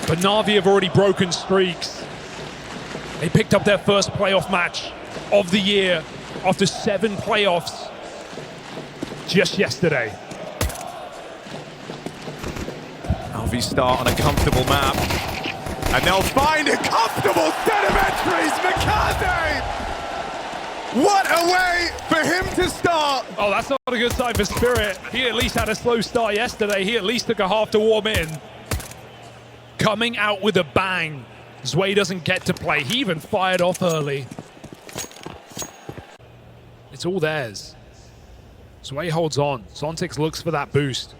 But NAVI have already broken streaks. They picked up their first playoff match of the year after 7 playoffs just yesterday. NAVI start on a comfortable map. And they'll find a comfortable set of entries. Mikaze! What a way for him to start. Oh, that's not a good sign for Spirit. He at least had a slow start yesterday. He at least took a half to warm in. Coming out with a bang. Zwei doesn't get to play. He even fired off early. It's all theirs. Zwei holds on. Zontix looks for that boost.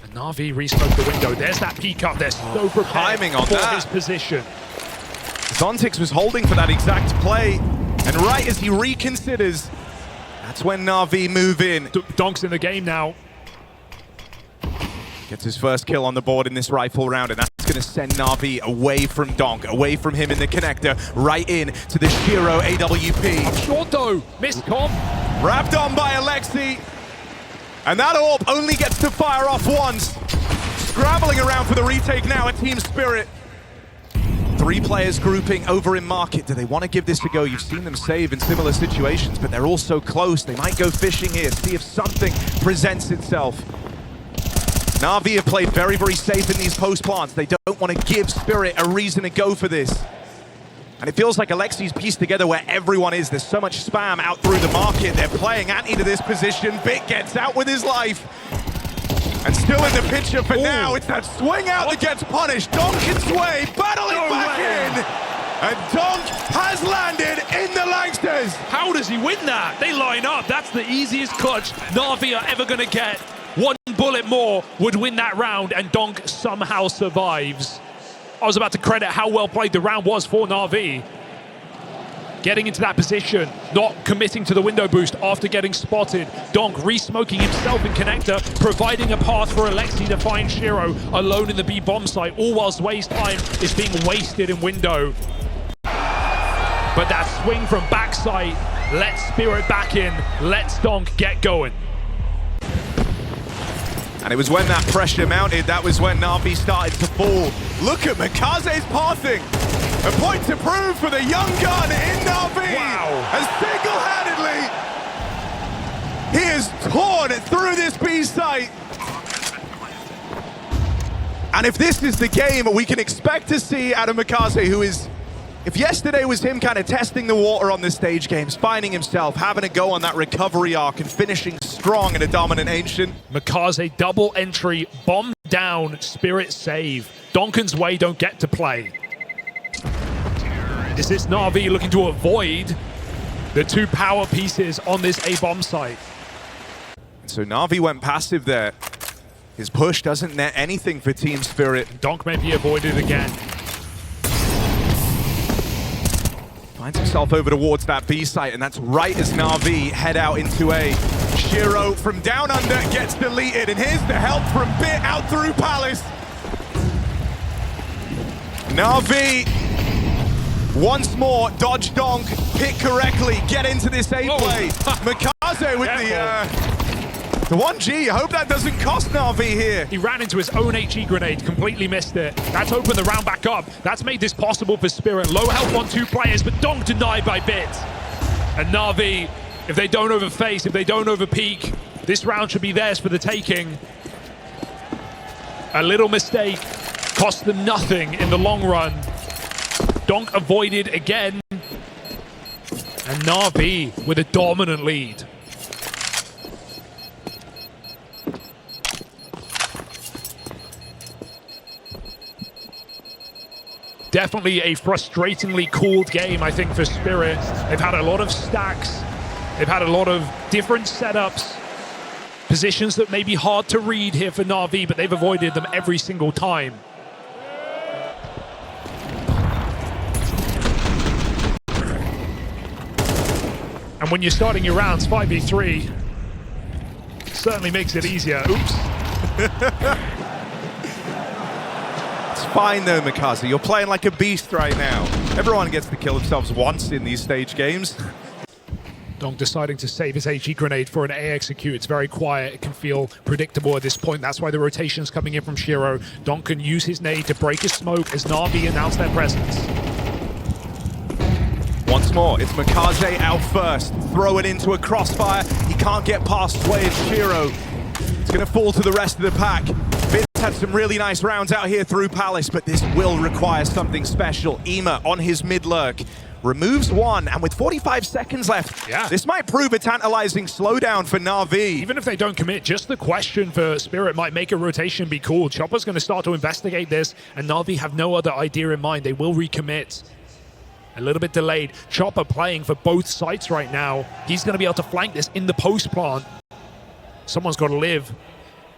And NAVI resmoked the window. There's that peek up. They're so prepared timing on for that. his position. Zontix was holding for that exact play. And right as he reconsiders, that's when NAVI move in. Donk's in the game now. Gets his first kill on the board in this rifle round, and that's going to send NAVI away from Donk, away from him in the connector, right in to the Shiro AWP. Short though, missed comp. Wrapped on by Alexi. And that AWP only gets to fire off once. Scrambling around for the retake now at Team Spirit. 3 players grouping over in market. Do they want to give this a go? You've seen them save in similar situations, but they're all so close. They might go fishing here, see if something presents itself. NAVI have played very, very safe in these post plants. They don't want to give Spirit a reason to go for this. And it feels like Alexi's pieced together where everyone is. There's so much spam out through the market. They're playing anti to this position. Bit gets out with his life. And still in the picture for now. It's that swing out that gets punished. Donk and Zwei battling back in. And Donk has landed in the Langsters. How does he win that? They line up. That's the easiest clutch NAVI are ever going to get. One bullet more would win that round, and Donk somehow survives. I was about to credit how well played the round was for NAVI. Getting into that position, not committing to the window boost after getting spotted. Donk re-smoking himself in connector, providing a path for Alexi to find Shiro alone in the B bomb site, all whilst Zwei's time is being wasted in window. But that swing from backside lets Spirit back in, lets Donk get going. And it was when that pressure mounted, that was when NAVI started to fall. Look at Mikaze's pathing. A point to prove for the young gun in NAVI. Wow. As single-handedly, he is torn through this B site. And if this is the game we can expect to see out of Mikaze, who is, if yesterday was him kind of testing the water on the stage games, finding himself, having a go on that recovery arc and finishing strong in a dominant Ancient. Mikaze double entry, bomb down, Spirit save. Donk and Zwei don't get to play. Is this NAVI looking to avoid the 2 power pieces on this A bomb site? So NAVI went passive there. His push doesn't net anything for Team Spirit. Donk may be avoided again. Finds himself over towards that B site, and that's right as NAVI head out into A. Shiro from down under gets deleted, and here's the help from Bit out through Palace. NAVI once more dodge Donk, pick correctly, get into this A play. Mikaze with the 1G. I hope that doesn't cost NAVI here. He ran into his own HE grenade, completely missed it. That's opened the round back up. That's made this possible for Spirit. Low health on 2 players, but Donk denied by Bit. And NAVI, if they don't overface, if they don't overpeak, this round should be theirs for the taking. A little mistake cost them nothing in the long run. Donk avoided again. And NAVI with a dominant lead. Definitely a frustratingly cooled game, I think, for Spirit. They've had a lot of stacks. They've had a lot of different setups. Positions that may be hard to read here for NAVI, but they've avoided them every single time. And when you're starting your rounds 5v3, certainly makes it easier. Oops. It's fine though, Mikaze. You're playing like a beast right now. Everyone gets to kill themselves once in these stage games. Donk deciding to save his HE grenade for an A execute. It's very quiet. It can feel predictable at this point. That's why the rotation's coming in from Shiro. Donk can use his nade to break his smoke as NAVI announce their presence. Once more, it's Mikaze out first. Throw it into a crossfire. He can't get past Sway and Shiro. It's going to fall to the rest of the pack. Vince had some really nice rounds out here through Palace, but this will require something special. Ema on his mid-lurk. Removes one, and with 45 seconds left, this might prove a tantalizing slowdown for NAVI. Even if they don't commit, just the question for Spirit might make a rotation be cool. Chopper's going to start to investigate this, and NAVI have no other idea in mind. They will recommit. A little bit delayed. Chopper playing for both sites right now. He's going to be able to flank this in the post plant. Someone's got to live.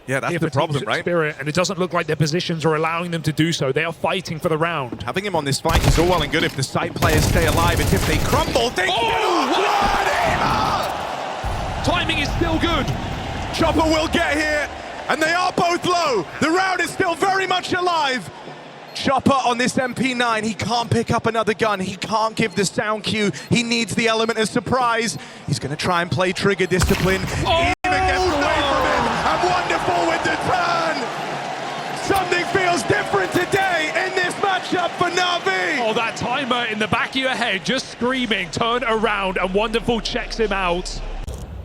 Yeah, that's the problem, right? Spirit, and it doesn't look like their positions are allowing them to do so. They are fighting for the round. Having him on this flank is all well and good if the site players stay alive. It's if they crumble, they Timing is still good. Chopper will get here, and they are both low. The round is still very much alive. Chopper on this MP9, he can't pick up another gun. He can't give the sound cue. He needs the element of surprise. He's going to try and play trigger discipline. Even gets away from him. And wonderful with the turn. Something feels different today in this matchup for NAVI. Oh, that timer in the back of your head just screaming, turn around, and Wonderful checks him out.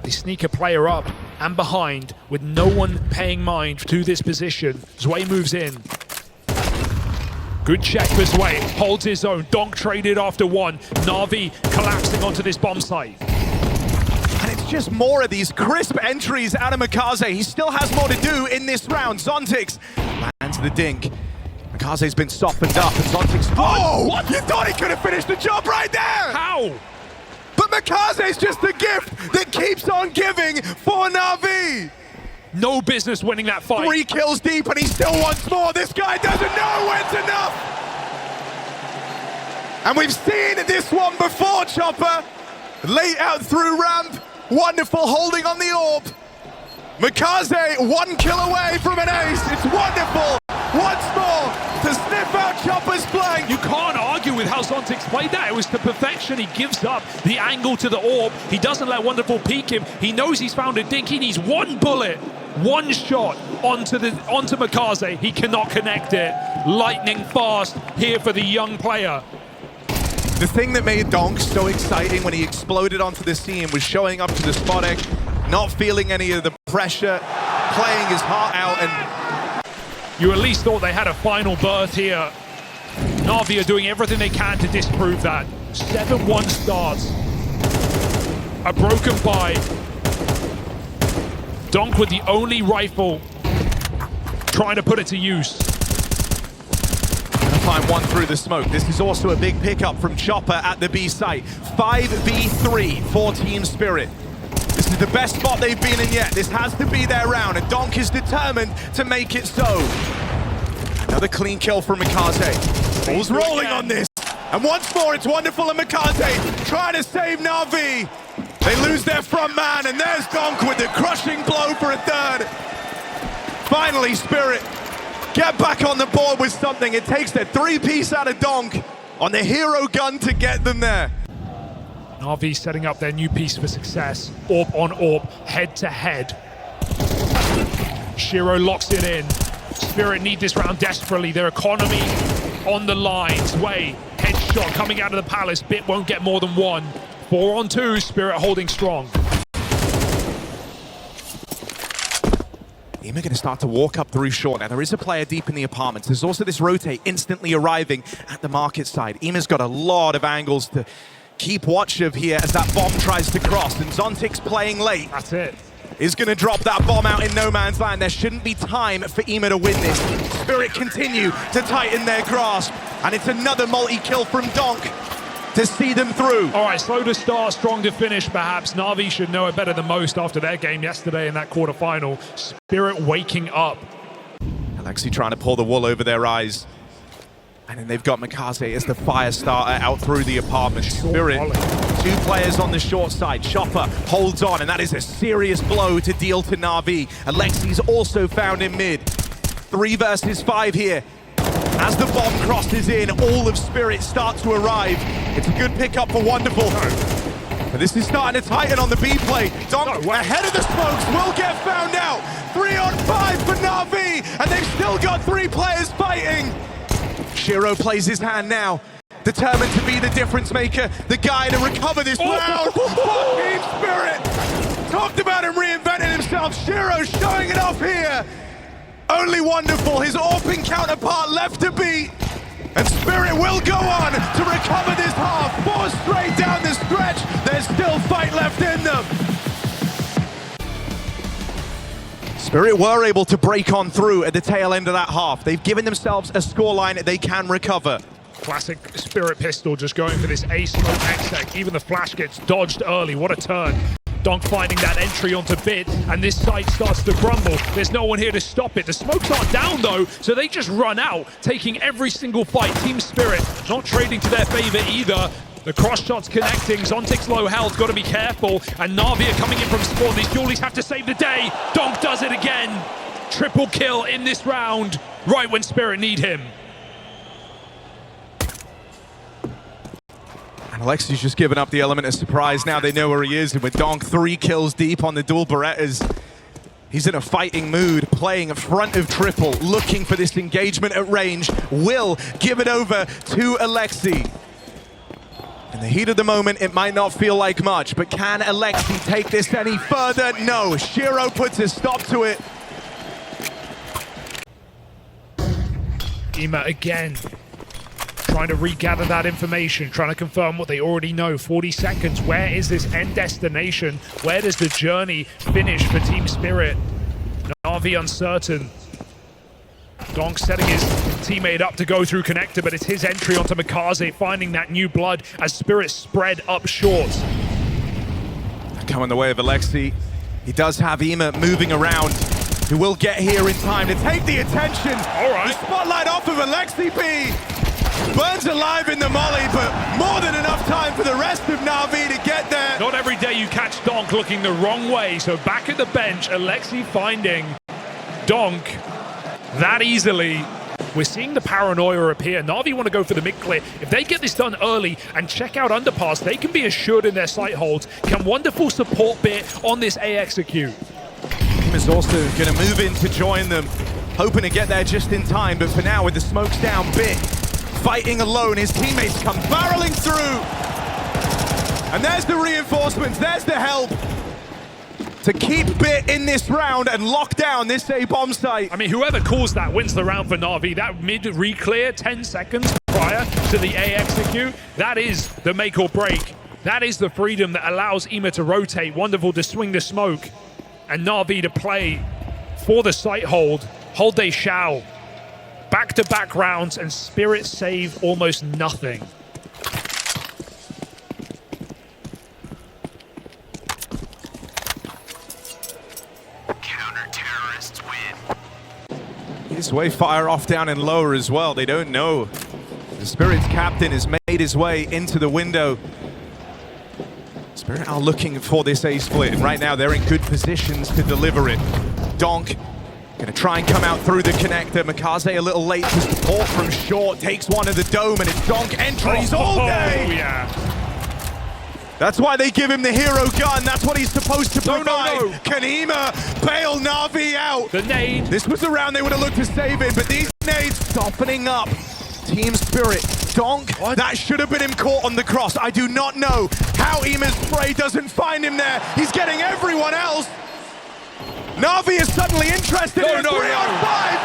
They sneak a player up and behind with no one paying mind to this position. Zwei moves in. Good check for Zwei, holds his own. Donk traded after one. NAVI collapsing onto this bomb site. And it's just more of these crisp entries out of Mikaze. He still has more to do in this round. Zontix lands the dink. Mikaze's been softened up, and Zontix... Oh! What? You thought he could have finished the job right there! How? But Mikaze's just the gift that keeps on giving for NAVI. No business winning that fight. 3 kills deep, and he still wants more. This guy doesn't know when's enough. And we've seen this one before, Chopper. Late out through ramp. Wonderful holding on the orb. Mikaze 1 kill away from an ace. It's Wonderful once more to sniff out Chopper's play. You can't argue with how Zontix played that. It was to perfection. He gives up the angle to the orb. He doesn't let Wonderful peek him. He knows he's found a dink. He needs one bullet, one shot onto Mikaze. He cannot connect it. Lightning fast here for the young player. The thing that made Donk so exciting when he exploded onto the scene was showing up to the spot egg, not feeling any of the pressure, playing his heart out, and you at least thought they had a final berth here. NAVI are doing everything they can to disprove that. 7-1 starts. A broken buy. Donk with the only rifle trying to put it to use. Find one through the smoke. This is also a big pickup from Chopper at the B site. 5v3 for Team Spirit. This is the best spot they've been in yet. This has to be their round, and Donk is determined to make it so. Another clean kill from Mikaze. Ball's rolling on this. And once more, it's Wonderful and Mikaze trying to save NAVI. They lose their front man, and there's Donk with the crushing blow for a third. Finally, Spirit get back on the board with something. It takes the 3-piece out of Donk on the hero gun to get them there. NAVI setting up their new piece for success. Orb on orb, head to head. Shiro locks it in. Spirit need this round desperately. Their economy on the line. Zwei, headshot coming out of the Palace. Bit won't get more than one. 4 on 2, Spirit holding strong. Ema going to start to walk up through short. Now, there is a player deep in the apartments. There's also this rotate instantly arriving at the market side. Ema's got a lot of angles to keep watch of here as that bomb tries to cross. And Zontix playing late. That's it. Is going to drop that bomb out in no man's land. There shouldn't be time for Ema to win this. Spirit continue to tighten their grasp. And it's another multi-kill from Donk to see them through. All right, slow to start, strong to finish, perhaps. NAVI should know it better than most after their game yesterday in that quarterfinal. Spirit waking up. Alexi trying to pull the wool over their eyes. And then they've got Mikaze as the fire starter out through the apartment. Spirit, 2 players on the short side. Chopper holds on, and that is a serious blow to deal to NAVI. Alexi's also found in mid. 3 versus 5 here. As the bomb crosses in, all of Spirit start to arrive. It's a good pickup for Wonderful. But this is starting to tighten on the B play. Donk ahead of the smokes will get found out. 3 on 5 for NAVI, and they've still got 3 players fighting. Shiro plays his hand now, determined to be the difference maker, the guy to recover this round for Team Spirit. Talked about him reinventing himself. Shiro showing it off here. Only wonderful, his AWPing counterpart left to beat. And Spirit will go on to recover this half. 4 straight down the stretch. There's still fight left in them. Spirit were able to break on through at the tail end of that half. They've given themselves a scoreline they can recover. Classic Spirit pistol, just going for this ace smoke exec. Even the flash gets dodged early. What a turn. Donk finding that entry onto Bit, and this site starts to crumble. There's no one here to stop it. The smokes aren't down though, so they just run out, taking every single fight. Team Spirit not trading to their favor either. The cross shots connecting. Zontic's low health, got to be careful. And Navi are coming in from spawn. These dualies have to save the day. Donk does it again. Triple kill in this round, right when Spirit need him. And Alexi's just given up the element of surprise. Now they know where he is. And with Donk 3 kills deep on the dual Berettas, he's in a fighting mood, playing in front of triple, looking for this engagement at range. Will give it over to Alexi. In the heat of the moment, it might not feel like much, but can Alexi take this any further? No. Shiro puts a stop to it. IEM again, trying to regather that information, trying to confirm what they already know. 40 seconds, where is this end destination? Where does the journey finish for Team Spirit? NAVI uncertain. Donk setting his teammate up to go through connector, but it's his entry onto Mikaze, finding that new blood as Spirit spread up short. Come in the way of Alexi. He does have IEM moving around. He will get here in time to take the attention. All right. The spotlight off of Alexi B. Burns alive in the molly, but more than enough time for the rest of NAVI to get there. Not every day you catch Donk looking the wrong way, so back at the bench, Alexi finding Donk that easily. We're seeing the paranoia appear. NAVI want to go for the mid clear. If they get this done early and check out underpass, they can be assured in their sight holds. Can wonderful support Bit on this A execute. Team is also going to move in to join them, hoping to get there just in time, but for now with the smokes down, Bit fighting alone. His teammates come barreling through. And there's the reinforcements, there's the help to keep Bit in this round and lock down this A bomb site. I mean, whoever calls that wins the round for NAVI. That mid re-clear 10 seconds prior to the A execute, that is the make or break. That is the freedom that allows IEM to rotate. Wonderful to swing the smoke. And NAVI to play for the site hold. Hold they shall. Back-to-back rounds, and Spirit save almost nothing. Counter-terrorists win. His way fire off down and lower as well. They don't know. The Spirit's captain has made his way into the window. Spirit are looking for this A split, and right now they're in good positions to deliver it. Donk gonna try and come out through the connector. Mikaze a little late to support from short, takes one of the dome, and it's Donk entries all day! Oh, yeah. That's why they give him the hero gun. That's what he's supposed to provide. No. Can IEM bail NAVI out? The nade. This was the round they would have looked to save it, but these nades softening up. Team Spirit. Donk, that should have been him caught on the cross. I do not know how IEM's spray doesn't find him there. He's getting everyone else. NAVI is suddenly interested in 3 on 5.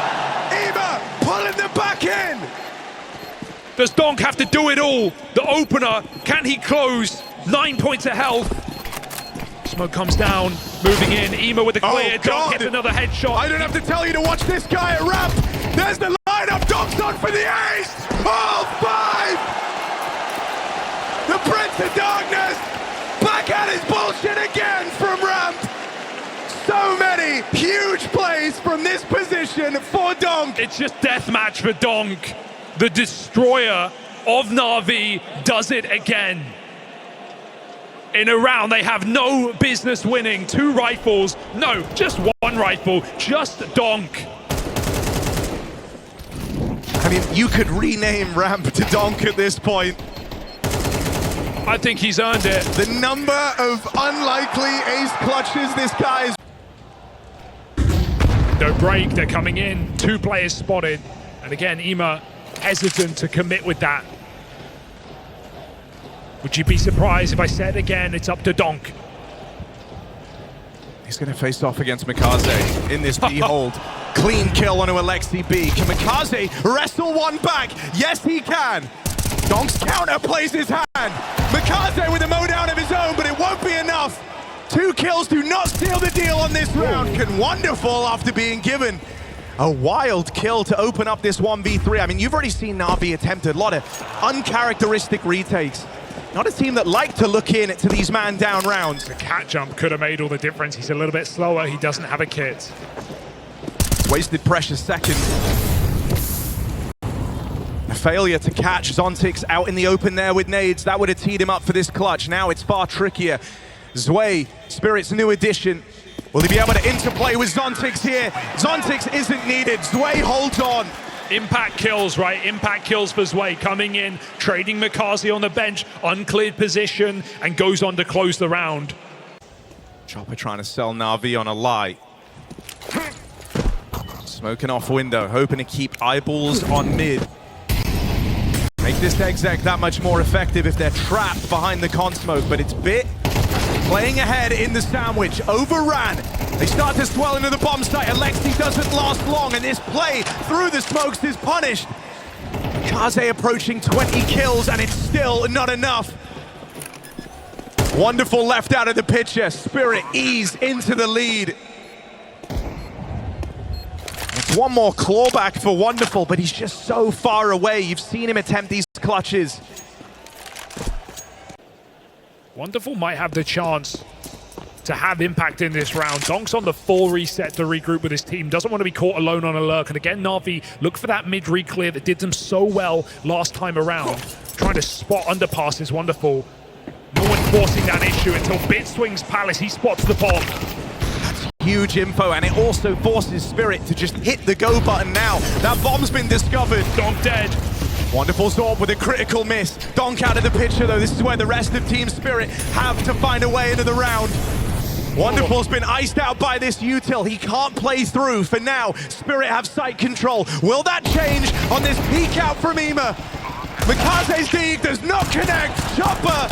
IEM pulling them back in. Does Donk have to do it all? The opener, can he close? 9 points of health. Smoke comes down, moving in. IEM with the clear. Donk hits another headshot. I don't have to tell you to watch this guy at ramp. There's the lineup. Donk's on for the ace. All 5. The Prince of Darkness back at his bullshit again from ramp. So many huge plays from this position for Donk. It's just deathmatch for Donk. The destroyer of NAVI does it again. In a round they have no business winning. 2 rifles. No, just 1 rifle. Just Donk. I mean, you could rename ramp to Donk at this point. I think he's earned it. The number of unlikely ace clutches this guy is. No break, they're coming in. 2 players spotted. And again, IEM hesitant to commit with that. Would you be surprised if I said again, it's up to Donk? He's going to face off against Mikaze in this B hold. Clean kill onto Alexi B. Can Mikaze wrestle one back? Yes, he can. Donk's counter plays his hand. Mikaze with a mowdown of his own, but it won't be enough. 2 kills do not seal the deal on this round. Can Wonderful after being given a wild kill to open up this 1v3. I mean, you've already seen NAVI attempt a lot of uncharacteristic retakes. Not a team that like to look in to these man-down rounds. The cat jump could have made all the difference. He's a little bit slower. He doesn't have a kit. Wasted precious second. A failure to catch Zontix out in the open there with nades. That would have teed him up for this clutch. Now it's far trickier. Zwei, Spirit's new addition. Will he be able to interplay with Zontix here? Zontix isn't needed. Zwei holds on. Impact kills, right? Impact kills for Zwei, coming in, trading Mikaze on the bench, uncleared position, and goes on to close the round. Chopper trying to sell NAVI on a lie. Smoking off window, hoping to keep eyeballs on mid. Make this exec that much more effective if they're trapped behind the con smoke, but it's Bit playing ahead in the sandwich, overran. They start to swell into the bomb site. Alexi doesn't last long, and this play through the smokes is punished. Kaze approaching 20 kills, and it's still not enough. Wonderful left out of the picture. Spirit ease into the lead. It's one more clawback for Wonderful, but he's just so far away. You've seen him attempt these clutches. Wonderful might have the chance to have impact in this round. Donk's on the full reset to regroup with his team. Doesn't want to be caught alone on a lurk. And again, NAVI look for that mid re-clear that did them so well last time around. Trying to spot underpass is Wonderful. No one forcing that issue until Bit swings Palace. He spots the bomb. That's huge info, and it also forces Spirit to just hit the go button now. That bomb's been discovered. Donk dead. Wonderful Zorb with a critical miss. Donk out of the picture though. This is where the rest of Team Spirit have to find a way into the round. Wonderful's been iced out by this util. He can't play through for now. Spirit have site control. Will that change on this peek out from IEM? Mikaze's dig does not connect. Chopper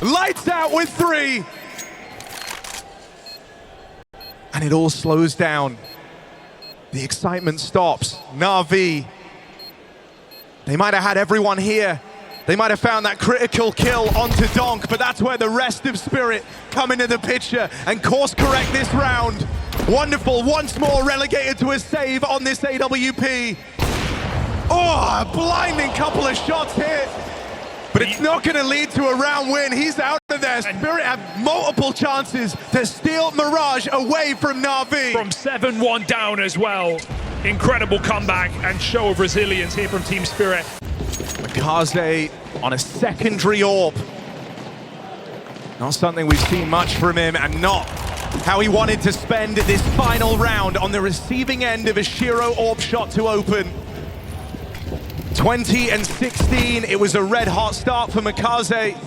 lights out with 3. And it all slows down. The excitement stops. NAVI. They might have had everyone here. They might have found that critical kill onto Donk, but that's where the rest of Spirit come into the picture and course correct this round. Wonderful, once more relegated to a save on this AWP. Oh, a blinding couple of shots here. But it's not going to lead to a round win. He's out of there. Spirit have multiple chances to steal Mirage away from NAVI. From 7-1 down as well. Incredible comeback and show of resilience here from Team Spirit. Mikaze on a secondary AWP. Not something we've seen much from him, and not how he wanted to spend this final round on the receiving end of a Shiro AWP shot to open. 20 and 16, it was a red hot start for Mikaze,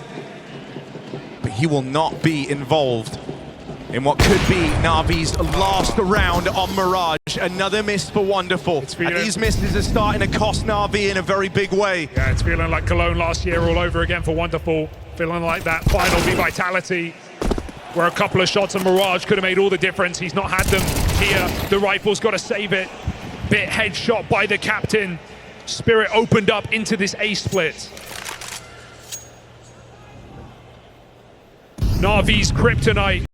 but he will not be involved in what could be NAVI's last round on Mirage. Another miss for Wonderful. And these misses are starting to cost NAVI in a very big way. Yeah, it's feeling like Cologne last year all over again for Wonderful. Feeling like that final V-Vitality, where a couple of shots on Mirage could have made all the difference. He's not had them here. The rifle's got to save it. Bit headshot by the captain. Spirit opened up into this A split. NAVI's kryptonite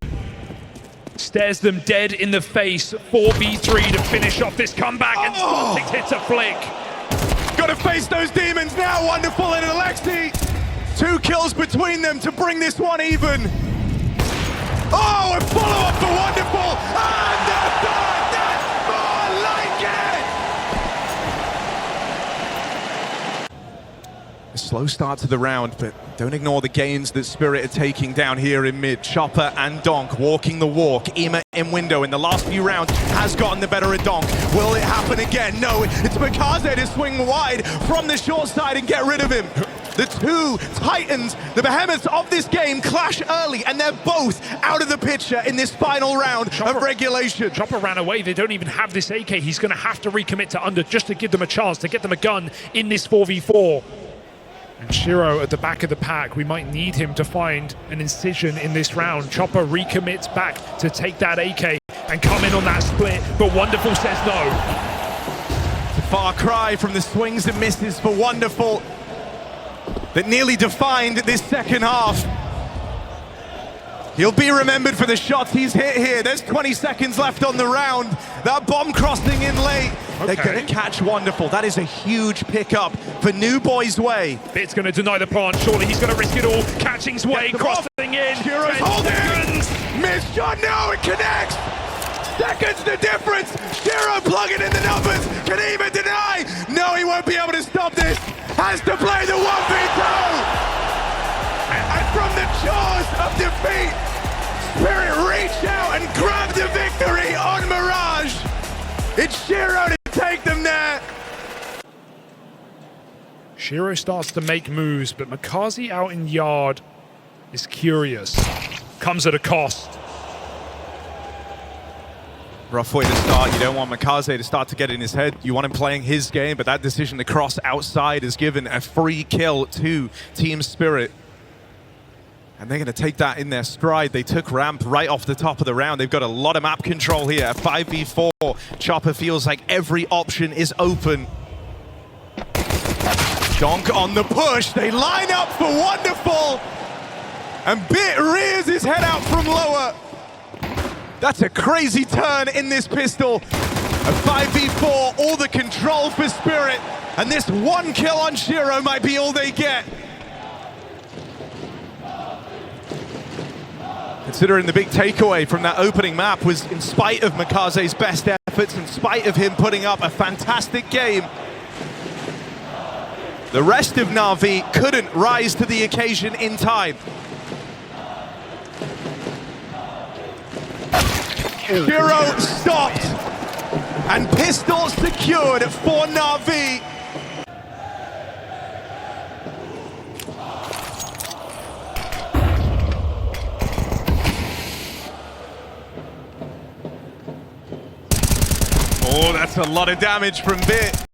stares them dead in the face. 4v3 to finish off this comeback, and Zontix hits a flick. Gotta face those demons now, Wonderful and Alexi. 2 kills between them to bring this one even. Oh, a follow-up for Wonderful, and that's more like it! A slow start to the round, but don't ignore the gains that Spirit are taking down here in mid. Chopper and Donk walking the walk. IEM in window in the last few rounds has gotten the better of Donk. Will it happen again? No, it's Mikaze to swing wide from the short side and get rid of him. The two titans, the behemoths of this game, clash early, and they're both out of the picture in this final round of regulation. Chopper ran away. They don't even have this AK. He's going to have to recommit to under just to give them a chance, to get them a gun in this 4v4. And Shiro at the back of the pack, we might need him to find an incision in this round. Chopper recommits back to take that AK and come in on that split, but Wonderful says no. It's a far cry from the swings and misses for Wonderful that nearly defined this second half. He'll be remembered for the shots he's hit here. There's 20 seconds left on the round. That bomb crossing in late. Okay. They're going to catch Wonderful. That is a huge pickup for New Boy's Way. Bit's going to deny the plant. Surely he's going to risk it all. Catching Sway, crossing in. Shiro's holding. Missed shot. No, it connects. Seconds the difference. Shiro plugging in the numbers. Can he even deny? No, he won't be able to stop this. Has to play the 1v2. And from the jaws of defeat, Spirit reach out and grab the victory on Mirage. It's Shiro to take them there. Shiro starts to make moves, but Makazi out in yard is curious. Comes at a cost. Rough way to start. You don't want Makaze to start to get in his head. You want him playing his game, but that decision to cross outside has given a free kill to Team Spirit. And they're going to take that in their stride. They took ramp right off the top of the round. They've got a lot of map control here. A 5v4. Chopper feels like every option is open. Donk on the push. They line up for Wonderful. And Bit rears his head out from lower. That's a crazy turn in this pistol. A 5v4, all the control for Spirit. And this one kill on Shiro might be all they get. Considering the big takeaway from that opening map was in spite of Makaze's best efforts, in spite of him putting up a fantastic game, the rest of NAVI couldn't rise to the occasion in time. Shiro stopped, and pistol secured for NAVI. Oh, that's a lot of damage from Bit.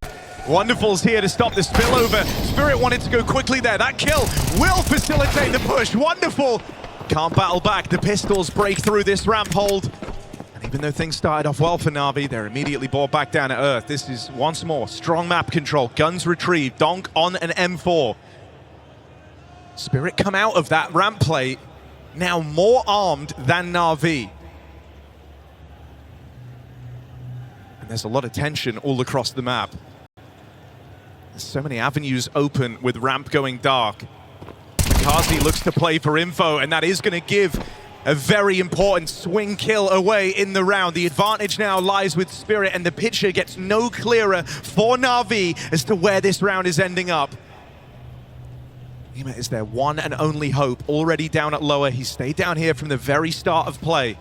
Wonderful's here to stop the spillover. Spirit wanted to go quickly there. That kill will facilitate the push. Wonderful can't battle back. The pistols break through this ramp hold. And even though things started off well for NAVI, they're immediately brought back down to earth. This is once more strong map control. Guns retrieved. Donk on an M4. Spirit come out of that ramp play now more armed than NAVI. There's a lot of tension all across the map. There's so many avenues open with ramp going dark. Kazi looks to play for info, and that is going to give a very important swing kill away in the round. The advantage now lies with Spirit, and the picture gets no clearer for NAVI as to where this round is ending up. Nima is their one and only hope, already down at lower. He stayed down here from the very start of play.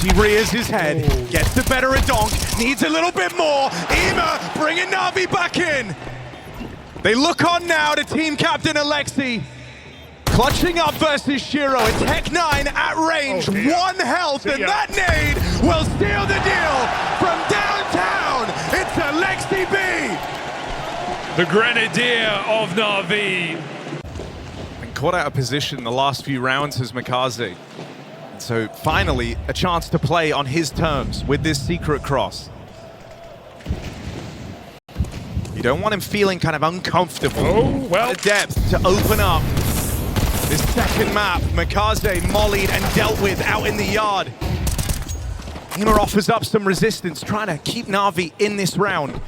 He rears his head, gets the better of Donk, needs a little bit more. Ima bringing NAVI back in. They look on now to team captain Alexi. Clutching up versus Shiro. It's Tech 9 at range, one health, and that nade will steal the deal from downtown. It's Alexi B. The Grenadier of NAVI. And caught out of position the last few rounds as Makaze. So finally, a chance to play on his terms with this secret cross. You don't want him feeling kind of uncomfortable. Oh, well. The depth to open up this second map. Makaze mollied and dealt with out in the yard. Ima offers up some resistance, trying to keep NAVI in this round.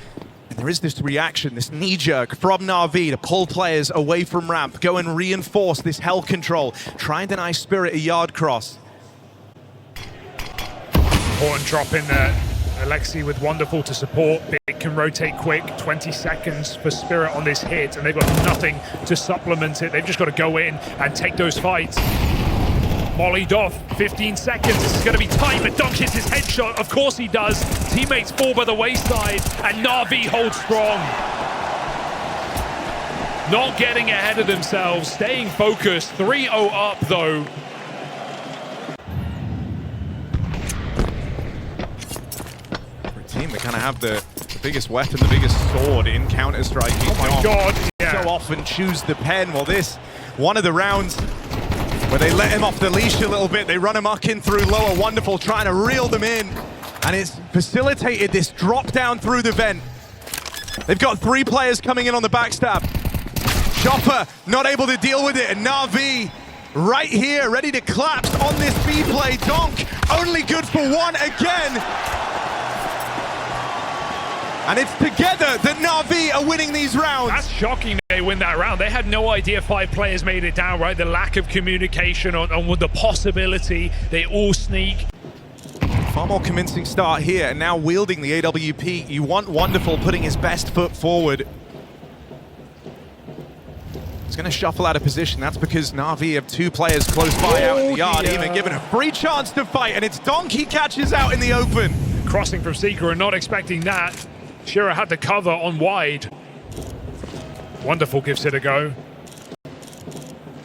And there is this reaction, this knee-jerk from NAVI to pull players away from ramp, go and reinforce this hell control, try and deny Spirit a yard cross. Important drop in there. Alexi with Wonderful to support. Big can rotate quick. 20 seconds for Spirit on this hit, and they've got nothing to supplement it. They've just got to go in and take those fights. Mollied off, 15 seconds. This is going to be tight, but Donk hits his headshot. Of course he does. Teammates fall by the wayside, and NAVI holds strong. not getting ahead of themselves, staying focused. 3-0 up though. Team that kind of have the biggest weapon, the biggest sword in Counter-Strike. Oh my god, yeah. So often choose the pen. Well, this, one of the rounds where they let him off the leash a little bit, they run him up in through lower, wonderful, trying to reel them in. And it's facilitated this drop down through the vent. They've got 3 players coming in on the backstab. Chopper not able to deal with it, and NAVI right here, ready to collapse on this B play. Donk only good for 1 again. And it's together that NAVI are winning these rounds. That's shocking they win that round. They had no idea 5 players made it down, right? The lack of communication on the possibility. They all sneak. Far more convincing start here, and now wielding the AWP. You want Wonderful putting his best foot forward. He's going to shuffle out of position. That's because NAVI have 2 players close by out in the yard, even given a free chance to fight, and it's Donk he catches out in the open. Crossing from Seeker and not expecting that. Shira had the cover on wide. Wonderful gives it a go.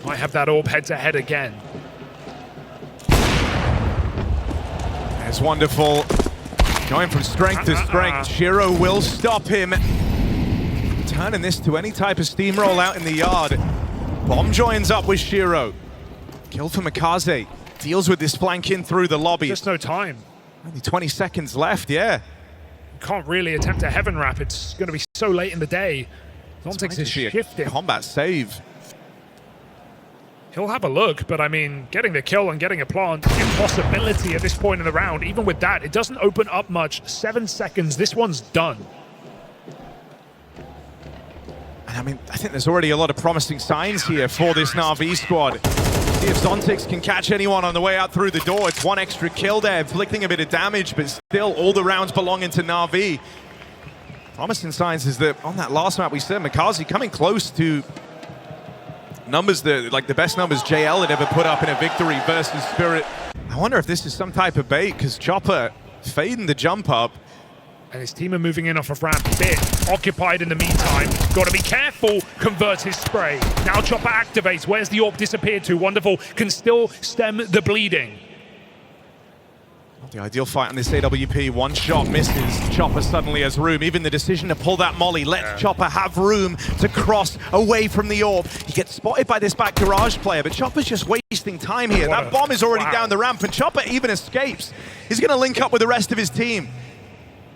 Might have that orb head to head again. There's Wonderful. Going from strength to strength. Shiro will stop him. Turning this to any type of steamroll out in the yard. Bomb joins up with Shiro. Kill for Mikaze. Deals with this flank in through the lobby. Just no time. Only 20 seconds left, yeah. Can't really attempt a heaven wrap. It's going to be so late in the day. Zontix is shifting. Combat save. He'll have a look, but I mean, getting the kill and getting a plant, impossibility at this point in the round. Even with that, it doesn't open up much. 7 seconds, this one's done. And I mean, I think there's already a lot of promising signs here for this NAVI squad. See if Zontix can catch anyone on the way out through the door. It's 1 extra kill there, inflicting a bit of damage, but still all the rounds belonging to NAVI. Promising signs is that on that last map we said Mikaze coming close to numbers that, like the best numbers JL had ever put up in a victory versus Spirit. I wonder if this is some type of bait, because Chopper fading the jump up. And his team are moving in off of ramp. Bit occupied in the meantime. Got to be careful. Converts his spray. Now Chopper activates. Where's the orb disappeared to? Wonderful can still stem the bleeding. Not the ideal fight on this AWP. 1 shot misses. Chopper suddenly has room. Even the decision to pull that molly lets Chopper have room to cross away from the orb. He gets spotted by this back garage player, but Chopper's just wasting time here. That bomb is already down the ramp, and Chopper even escapes. He's going to link up with the rest of his team.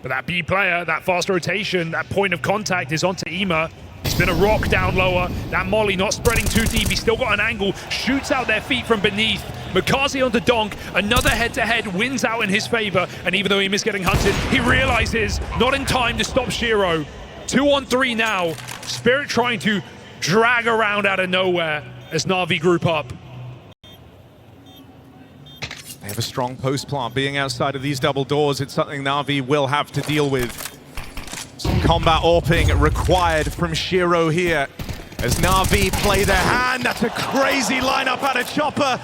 But that B player, that fast rotation, that point of contact is onto Ema. He's been a rock down lower. That molly not spreading too deep. He's still got an angle. Shoots out their feet from beneath. Mikaze onto Donk. Another head-to-head wins out in his favor. And even though he missed getting hunted, he realizes not in time to stop Shiro. 2 on 3 now. Spirit trying to drag around out of nowhere as NAVI group up. They have a strong post plant. Being outside of these double doors, it's something NAVI will have to deal with. Some combat AWPing required from Shiro here as NAVI play their hand. That's a crazy lineup out of Chopper.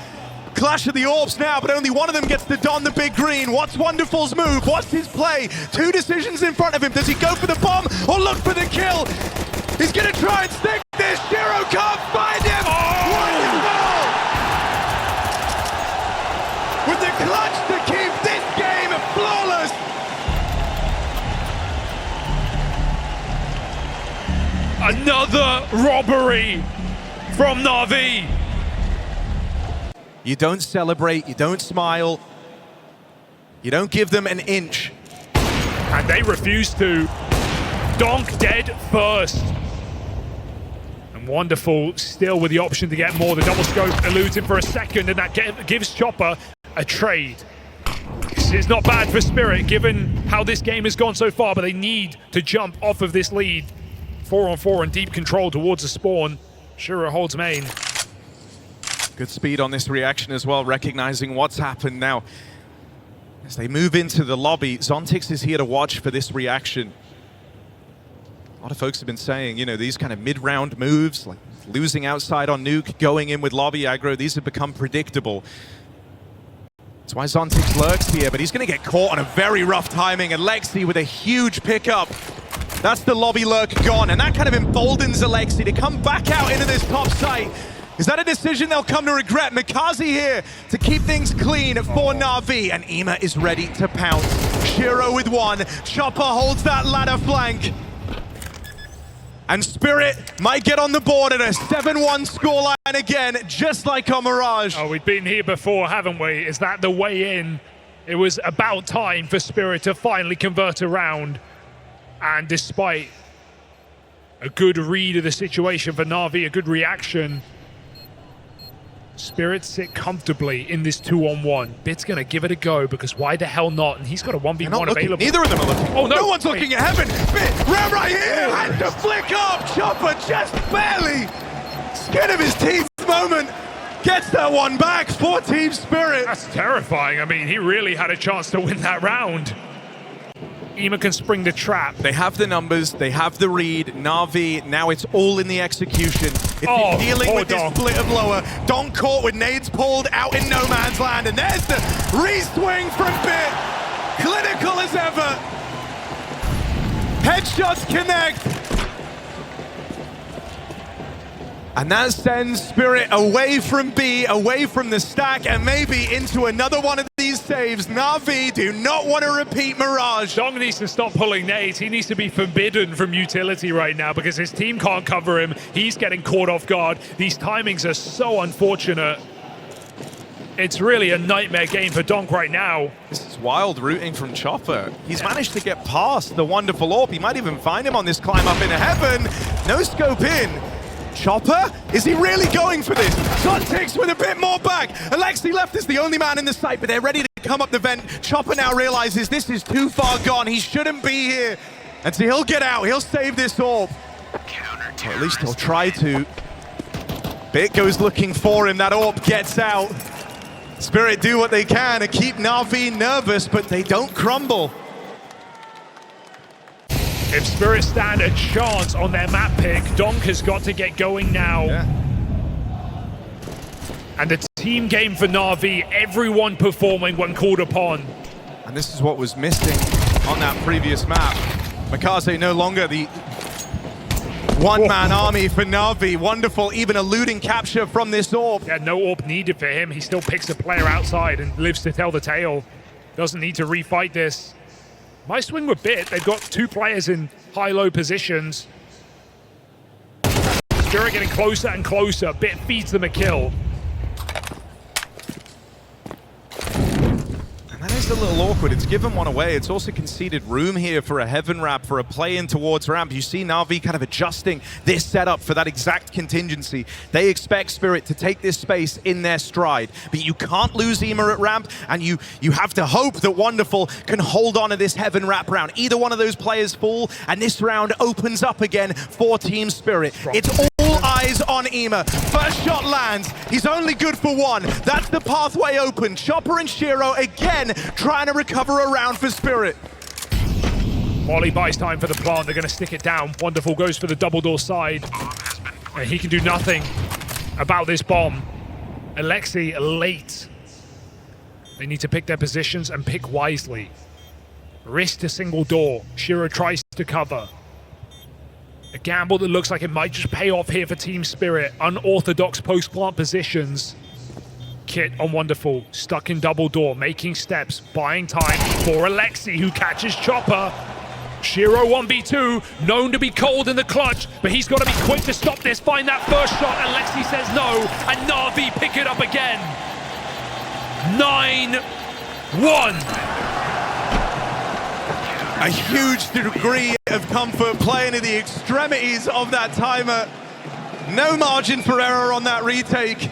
Clash of the orbs now, but only one of them gets to don the big green. What's Wonderful's move? What's his play? 2 decisions in front of him. Does he go for the bomb or look for the kill? He's gonna try and stick this. Shiro can't find him. Wonderful! With the clutch to keep this game flawless. Another robbery from NAVI. You don't celebrate, you don't smile, you don't give them an inch. And they refuse to. Donk dead first. And Wonderful still with the option to get more. The double scope eludes him for a second, and that gives Chopper a trade. This is not bad for Spirit given how this game has gone so far, but they need to jump off of this lead. 4 on 4 and deep control towards the spawn. Shiro holds main. Good speed on this reaction as well, recognizing what's happened now. As they move into the lobby, Zontix is here to watch for this reaction. A lot of folks have been saying, you know, these kind of mid-round moves, like losing outside on Nuke, going in with lobby aggro, these have become predictable. That's why Zontix lurks here, but he's going to get caught on a very rough timing, and Lexi with a huge pickup. That's the lobby lurk gone, and that kind of emboldens Alexi to come back out into this top site. Is that a decision they'll come to regret? Mikaze here to keep things clean for NAVI, and IEM is ready to pounce. Shiro with one, Chopper holds that ladder flank. And Spirit might get on the board at a 7-1 scoreline again, just like on Mirage. Oh, we've been here before, haven't we? Is that the way in? It was about time for Spirit to finally convert around. And despite a good read of the situation for NAVI, a good reaction, Spirit sit comfortably in this 2-on-1. Bit's gonna give it a go because why the hell not? And he's got a 1v1 available. Neither of them are looking. Oh no! No one's looking at heaven. Bit, ram right here, and to flick up. Chopper just barely. Skin of his teeth moment. Gets that one back for Team Spirit. That's terrifying. I mean, he really had a chance to win that round. IEM can spring the trap. They have the numbers, they have the read. NAVI, now it's all in the execution. It's dealing with this split of lower. Donk caught with nades pulled out in no man's land, and there's the re-swing from Bit. Clinical as ever. Headshots connect. And that sends Spirit away from B, away from the stack, and maybe into another one of these saves. NAVI do not want to repeat Mirage. Donk needs to stop pulling nades. He needs to be forbidden from utility right now because his team can't cover him. He's getting caught off guard. These timings are so unfortunate. It's really a nightmare game for Donk right now. This is wild rooting from Chopper. He's managed to get past the wonderful AWP. He might even find him on this climb up into heaven. No scope in. Chopper? Is he really going for this? Zontix with a bit more back. Alexi left is the only man in the site, but they're ready to come up the vent. Chopper now realizes this is too far gone. He shouldn't be here. And so he'll get out. He'll save this AWP. Or at least he'll try to. Bit goes looking for him. That AWP gets out. Spirit do what they can to keep NAVI nervous, but they don't crumble. If Spirit stand a chance on their map pick, Donk has got to get going now. Yeah. And the team game for NAVI, everyone performing when called upon. And this is what was missing on that previous map. Mikaze no longer the one-man army for NAVI. Wonderful, even eluding capture from this AWP. Yeah, no AWP needed for him. He still picks a player outside and lives to tell the tale. Doesn't need to refight this. My swing with Bit, they've got two players in high-low positions. Spirit getting closer and closer. Bit feeds them a kill. And that is a little awkward. It's given one away. It's also conceded room here for a heaven wrap, for a play-in towards ramp. You see NAVI kind of adjusting this setup for that exact contingency. They expect Spirit to take this space in their stride. But you can't lose IEM at ramp, and you have to hope that Wonderful can hold on to this heaven wrap round. Either one of those players fall, and this round opens up again for Team Spirit. It's all eyes on IEM. First shot lands. He's only good for one. That's the pathway open. Chopper and Shiro again trying to recover a round for Spirit. Molly buys time for the plant. They're going to stick it down. Wonderful goes for the double door side. And he can do nothing about this bomb. Alexi late. They need to pick their positions and pick wisely. Risk to single door. Shiro tries to cover. A gamble that looks like it might just pay off here for Team Spirit. Unorthodox post-plant positions. Kit on Wonderful, stuck in double door, making steps, buying time for Alexi, who catches Chopper. Shiro 1v2, known to be cold in the clutch, but he's got to be quick to stop this, find that first shot. Alexi says no, and NAVI pick it up again. 9-1. A huge degree of comfort playing at the extremities of that timer. No margin for error on that retake.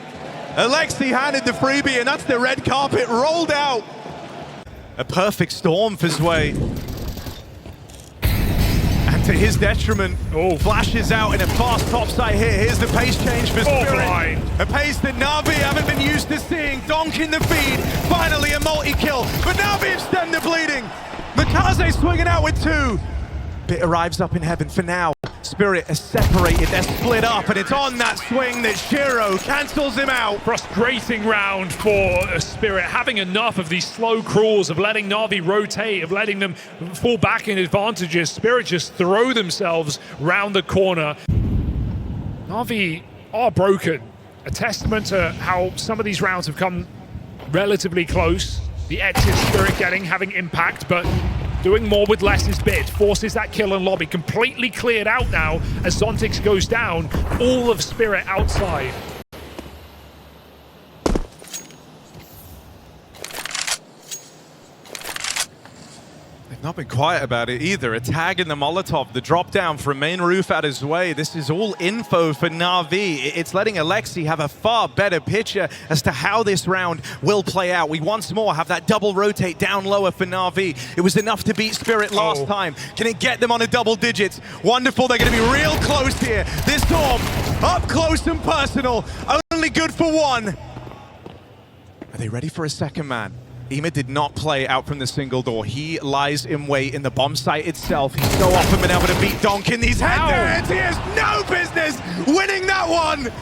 Alexi handed the freebie, and that's the red carpet rolled out. A perfect storm for Zwei. And to his detriment, flashes out in a fast topside here. Here's the pace change for Spirit. A pace that NAVI haven't been used to seeing. Donk in the feed. Finally a multi-kill, but NAVI have stemmed the bleeding. Mikaze swinging out with two. Bit arrives up in heaven for now. Spirit are separated, they're split up, and it's on that swing that Shiro cancels him out. Frustrating round for Spirit, having enough of these slow crawls, of letting Na'Vi rotate, of letting them fall back in advantages. Spirit just throw themselves round the corner. Na'Vi are broken. A testament to how some of these rounds have come relatively close. The exit Spirit having impact, but doing more with less is bit. Forces that kill and lobby completely cleared out now as Zontix goes down. All of Spirit outside. They've not been quiet about it either. A tag in the Molotov, the drop down from main roof out his way. This is all info for Na'Vi. It's letting Alexi have a far better picture as to how this round will play out. We once more have that double rotate down lower for Na'Vi. It was enough to beat Spirit last time. Can it get them on a double digits? Wonderful, they're gonna be real close here. This orb, up close and personal, only good for one. Are they ready for a second man? IEM did not play out from the single door. He lies in wait in the bomb site itself. He's so often been able to beat Donk in these head-to-heads. He has no business winning that one.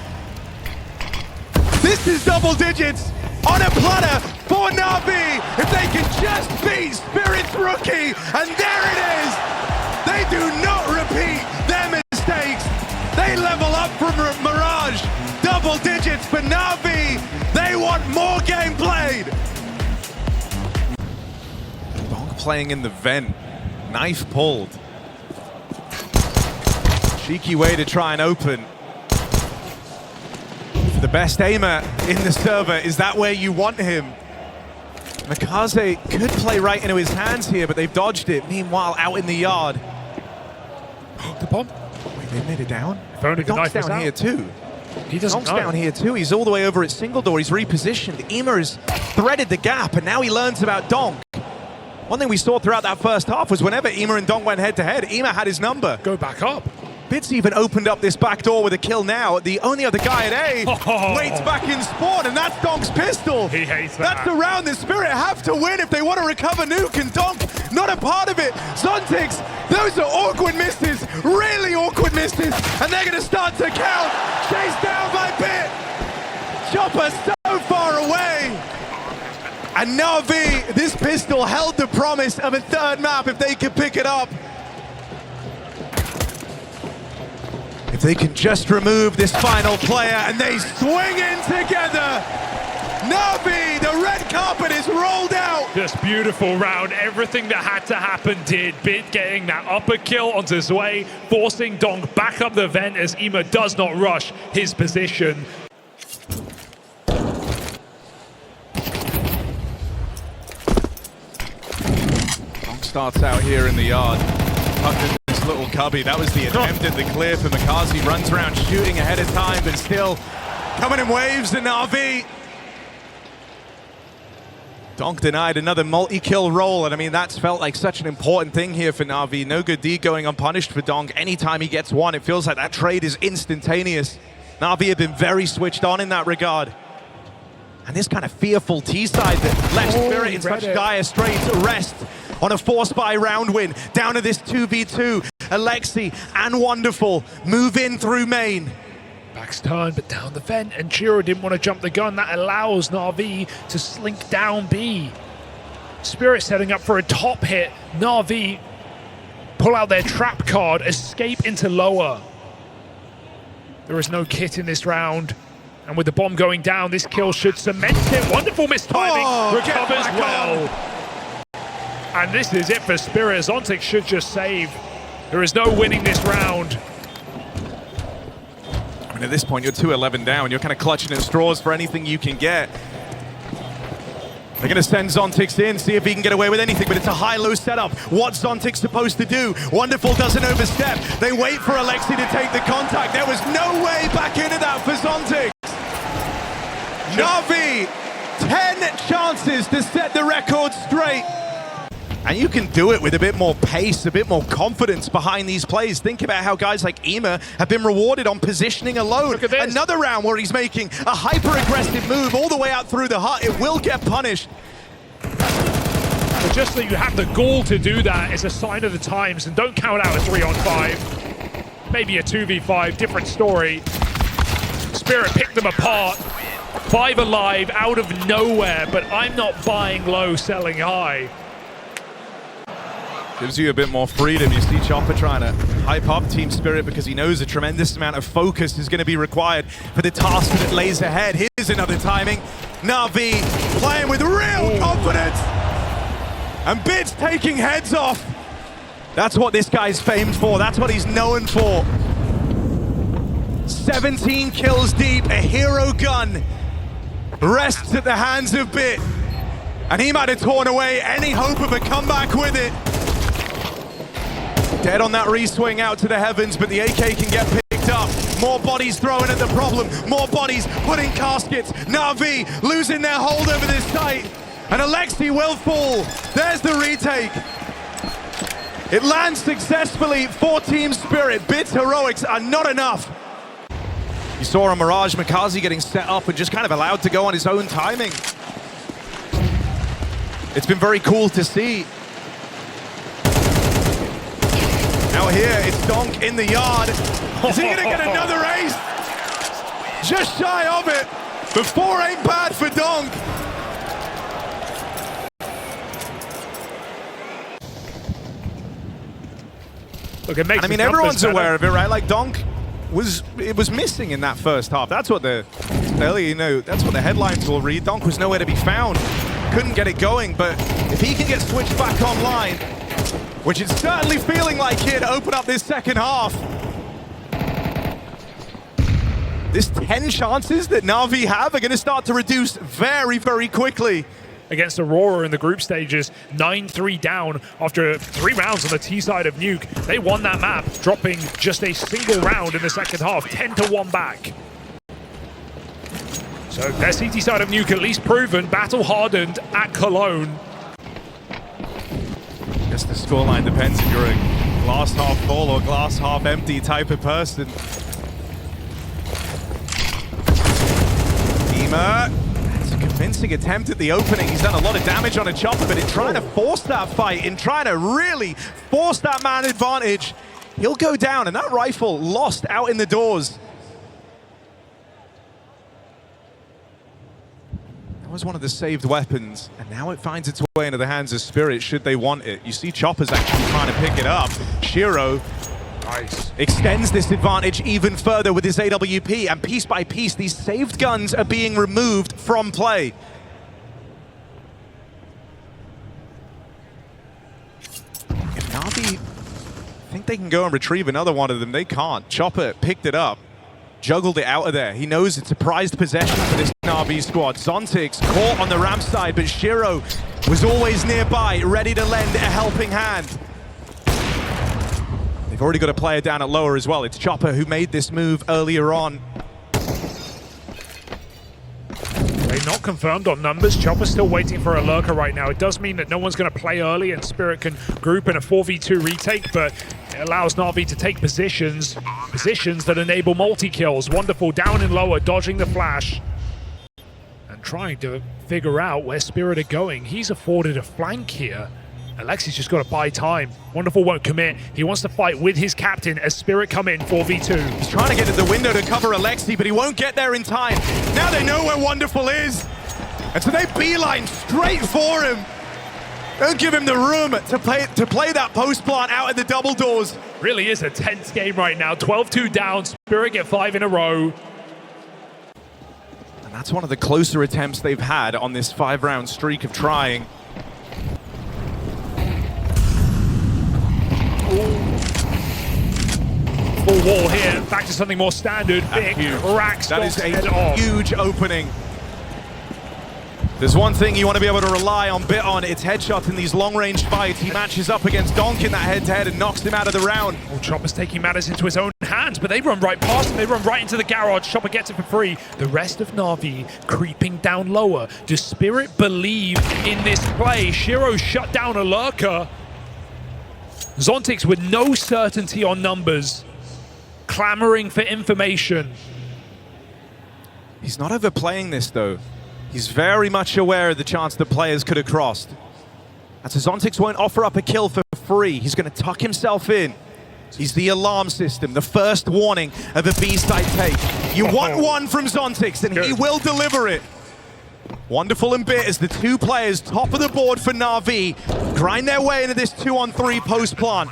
This is double digits on a platter for Na'Vi. If they can just beat Spirit's rookie, and there it is. They do not repeat their mistakes. They level up from Mirage. Double digits for Na'Vi. They want more game played. Playing in the vent, knife pulled. Cheeky way to try and open. For the best aimer in the server, is that where you want him? Mikaze could play right into his hands here, but they've dodged it. Meanwhile, out in the yard. The bomb. Wait, they made it down? Donk's down here too. He doesn't Donk's know. down here too. He's all the way over at single door. He's repositioned. IEM has threaded the gap, and now he learns about Donk. One thing we saw throughout that first half was whenever IEM and Donk went head-to-head, IEM had his number. Go back up. Bits even opened up this back door with a kill now. The only other guy at A waits back in spawn, and that's Donk's pistol. He hates that. That's the round the Spirit have to win if they want to recover Nuke, and Donk not a part of it. Zontix, those are awkward misses, really awkward misses, and they're going to start to count. Chased down by Bit. Chopper so far away. And Na'Vi, this pistol held the promise of a third map if they could pick it up. If they can just remove this final player and they swing in together. Na'Vi, the red carpet is rolled out. Just beautiful round. Everything that had to happen did. Bit getting that upper kill onto Zwei, forcing Donk back up the vent as IEM does not rush his position. Starts out here in the yard, tucked in this little cubby. That was the attempt at the clear for Mikaze. Runs around shooting ahead of time, but still coming in waves in Na'Vi. Donk denied another multi-kill roll, and I mean, that's felt like such an important thing here for Na'Vi. No good deed going unpunished for Donk. Anytime he gets one, it feels like that trade is instantaneous. Na'Vi have been very switched on in that regard. And this kind of fearful T-side that left Spirit in such dire straits rest on a force by round win. Down to this 2v2. Alexi and Wonderful move in through main. Back's turned, but down the vent, and Chiro didn't want to jump the gun. That allows Na'Vi to slink down B. Spirit setting up for a top hit. Na'Vi pull out their trap card, escape into lower. There is no kit in this round. And with the bomb going down, this kill should cement it. Wonderful mistiming, recovers well. And this is it for Spirit. Zontix should just save. There is no winning this round. I mean, at this point, you're 2-11 down. You're kind of clutching at straws for anything you can get. They're going to send Zontix in, see if he can get away with anything, but it's a high-low setup. What's Zontix supposed to do? Wonderful doesn't overstep. They wait for Alexi to take the contact. There was no way back into that for Zontix. Na'Vi, 10 chances to set the record straight. And you can do it with a bit more pace, a bit more confidence behind these plays. Think about how guys like IEM have been rewarded on positioning alone. Look at this. Another round where he's making a hyper-aggressive move all the way out through the hut. It will get punished. But just that you have the gall to do that is a sign of the times, and don't count out a 3-on-5. maybe a 2v5, different story. Spirit picked them apart. 5 alive out of nowhere, but I'm not buying low, selling high. Gives you a bit more freedom. You see Chopper trying to hype up Team Spirit because he knows a tremendous amount of focus is going to be required for the task that lays ahead. Here's another timing. NAVI playing with real confidence. And Bits taking heads off. That's what this guy's famed for. That's what he's known for. 17 kills deep, a hero gun. Rests at the hands of Bit. And he might have torn away any hope of a comeback with it. Dead on that re-swing out to the heavens, but the AK can get picked up. More bodies thrown at the problem. More bodies put in caskets. NAVI losing their hold over this site. And Alexi will fall. There's the retake. It lands successfully for Team Spirit. Bit's heroics are not enough. You saw on Mirage, Makazi getting set up and just kind of allowed to go on his own timing. It's been very cool to see. Now here, it's Donk in the yard. Is he gonna get another ace? Just shy of it. But 4 ain't bad for Donk. Look, it makes everyone's aware of it, right? Like Donk was missing in that first half. That's what that's what the headlines will read. Donk was nowhere to be found. Couldn't get it going, but if he can get switched back online, which it's certainly feeling like here to open up this second half. This 10 chances that NAVI have are going to start to reduce very, very quickly. Against Aurora in the group stages, 9-3 down after 3 rounds on the T side of Nuke. They won that map, dropping just a single round in the second half, 10-1 back. So their CT side of Nuke at least proven, battle hardened at Cologne. I guess the scoreline depends if you're a glass half full or glass half empty type of person. Dima. Convincing attempt at the opening. He's done a lot of damage on a Chopper, but in trying to force that fight, in trying to really force that man advantage, he'll go down, and that rifle lost out in the doors. That was one of the saved weapons, and now it finds its way into the hands of Spirit should they want it. You see Chopper's actually trying to pick it up. Shiro extends this advantage even further with his AWP, and piece by piece, these saved guns are being removed from play. If NAVI think they can go and retrieve another one of them, they can't. Chopper picked it up, juggled it out of there. He knows it's a prized possession for this NAVI squad. Zontix caught on the ramp side, but Shiro was always nearby, ready to lend a helping hand. They've already got a player down at lower as well. It's Chopper who made this move earlier on. They're not confirmed on numbers. Chopper's still waiting for a lurker right now. It does mean that no one's going to play early and Spirit can group in a 4v2 retake, but it allows NAVI to take positions that enable multi-kills. Wonderful, down and lower, dodging the flash. And trying to figure out where Spirit are going. He's afforded a flank here. Alexi's just got to buy time. Wonderful won't commit. He wants to fight with his captain as Spirit come in 4v2. He's trying to get at the window to cover Alexi, but he won't get there in time. Now they know where Wonderful is. And so they beeline straight for him. Don't give him the room to play that post plant out at the double doors. Really is a tense game right now. 12-2 down. Spirit get 5 in a row. And that's one of the closer attempts they've had on this 5-round streak of trying. Full wall here, back to something more standard. Big rack That is head a off. huge opening. There's one thing you want to be able to rely on Bit on, it's headshots in these long-range fights. He matches up against Donk in that head-to-head and knocks him out of the round. Oh, Chopper's taking matters into his own hands, but they run right past him. They run right into the garage. Chopper gets it for free. The rest of NAVI creeping down lower. Does Spirit believe in this play? Shiro shut down a lurker. Zontix with no certainty on numbers, clamoring for information. He's not overplaying this though. He's very much aware of the chance that players could have crossed. And so Zontix won't offer up a kill for free. He's going to tuck himself in. He's the alarm system, the first warning of a B-side take. You want one from Zontix, and he will deliver it. Wonderful and Bit as the two players top of the board for NAVI grind their way into this 2-on-3 post plant.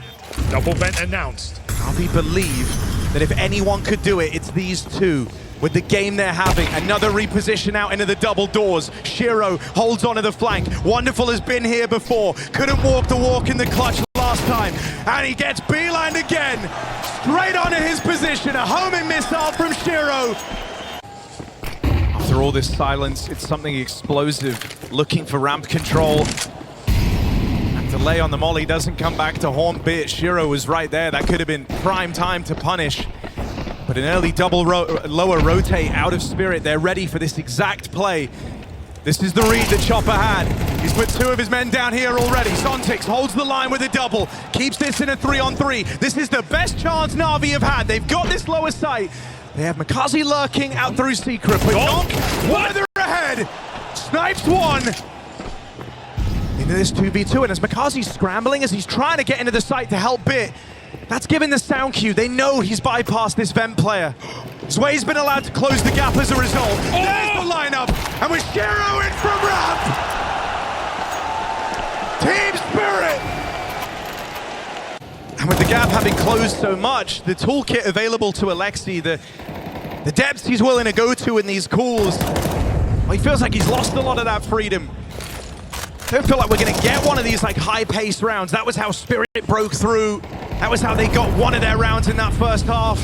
Double vent announced. NAVI believe that if anyone could do it, it's these two. With the game they're having, another reposition out into the double doors. Shiro holds onto the flank. Wonderful has been here before. Couldn't walk the walk in the clutch last time. And he gets beelined again. Straight onto his position. A homing missile from Shiro. After all this silence, it's something explosive. Looking for ramp control. And delay on the molly doesn't come back to haunt Bit. Shiro was right there. That could have been prime time to punish. But an early double lower rotate out of Spirit. They're ready for this exact play. This is the read that Chopper had. He's put two of his men down here already. Zontix holds the line with a double. Keeps this in a 3-on-3. This is the best chance Na'Vi have had. They've got this lower sight. They have Mikaze lurking out through Secret. But Donk, further ahead. Snipes one. Into this 2v2. And as Mikaze's scrambling, as he's trying to get into the site to help Bit, that's given the sound cue. They know he's bypassed this vent player. Zway's been allowed to close the gap as a result. There's the lineup, and with Shiro in from ramp. Team Spirit. And with the gap having closed so much, the toolkit available to Alexi, the depths he's willing to go to in these calls, well, he feels like he's lost a lot of that freedom. I don't feel like we're gonna get one of these like high-paced rounds. That was how Spirit broke through. That was how they got one of their rounds in that first half.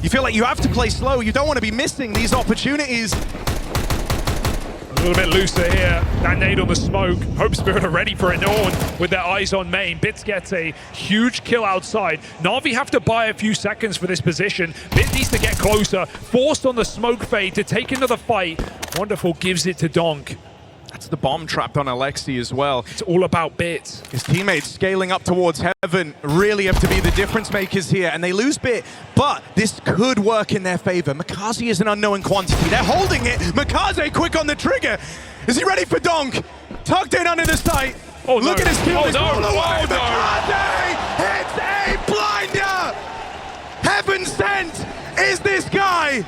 You feel like you have to play slow. You don't want to be missing these opportunities. A little bit looser here. That nade on the smoke. Hope Spirit are ready for it. Dawn with their eyes on main. Bits gets a huge kill outside. Na'Vi have to buy a few seconds for this position. Bit needs to get closer. Forced on the smoke fade to take another fight. Wonderful gives it to Donk. That's the bomb trapped on Alexi as well. It's all about Bit. His teammates scaling up towards heaven really have to be the difference makers here, and they lose Bit, but this could work in their favor. Mikaze is an unknown quantity. They're holding it. Mikaze quick on the trigger. Is he ready for Donk? Tucked in under the sight. Oh, look no. at his kill. Oh, no. Away. Oh, no. Mikaze hits a blinder. Heaven sent is this guy.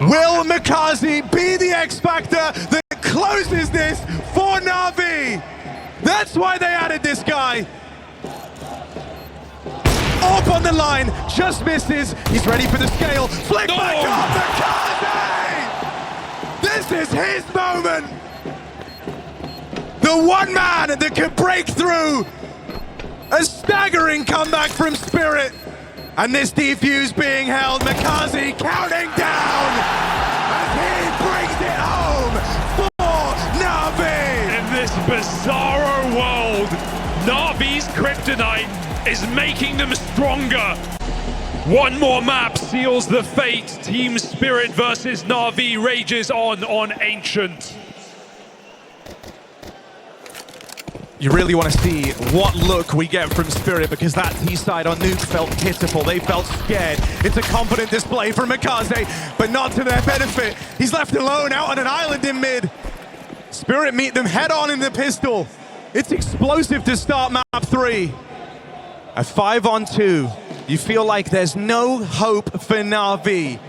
Will Mikaze be the X-Factor that closes this for Na'Vi? That's why they added this guy. Up on the line, just misses. He's ready for the scale. Flick back up, Mikaze! This is his moment. The one man that can break through. A staggering comeback from Spirit. And this defuse being held, Mikaze counting down as he brings it home for Na'Vi. In this bizarro world, Na'Vi's kryptonite is making them stronger. One more map seals the fate. Team Spirit versus Na'Vi rages on Ancient. You really want to see what look we get from Spirit, because that T-side on Nuke felt pitiful. They felt scared. It's a confident display from Mikaze, but not to their benefit. He's left alone out on an island in mid. Spirit meet them head on in the pistol. It's explosive to start map 3. A 5-on-2. You feel like there's no hope for Na'Vi.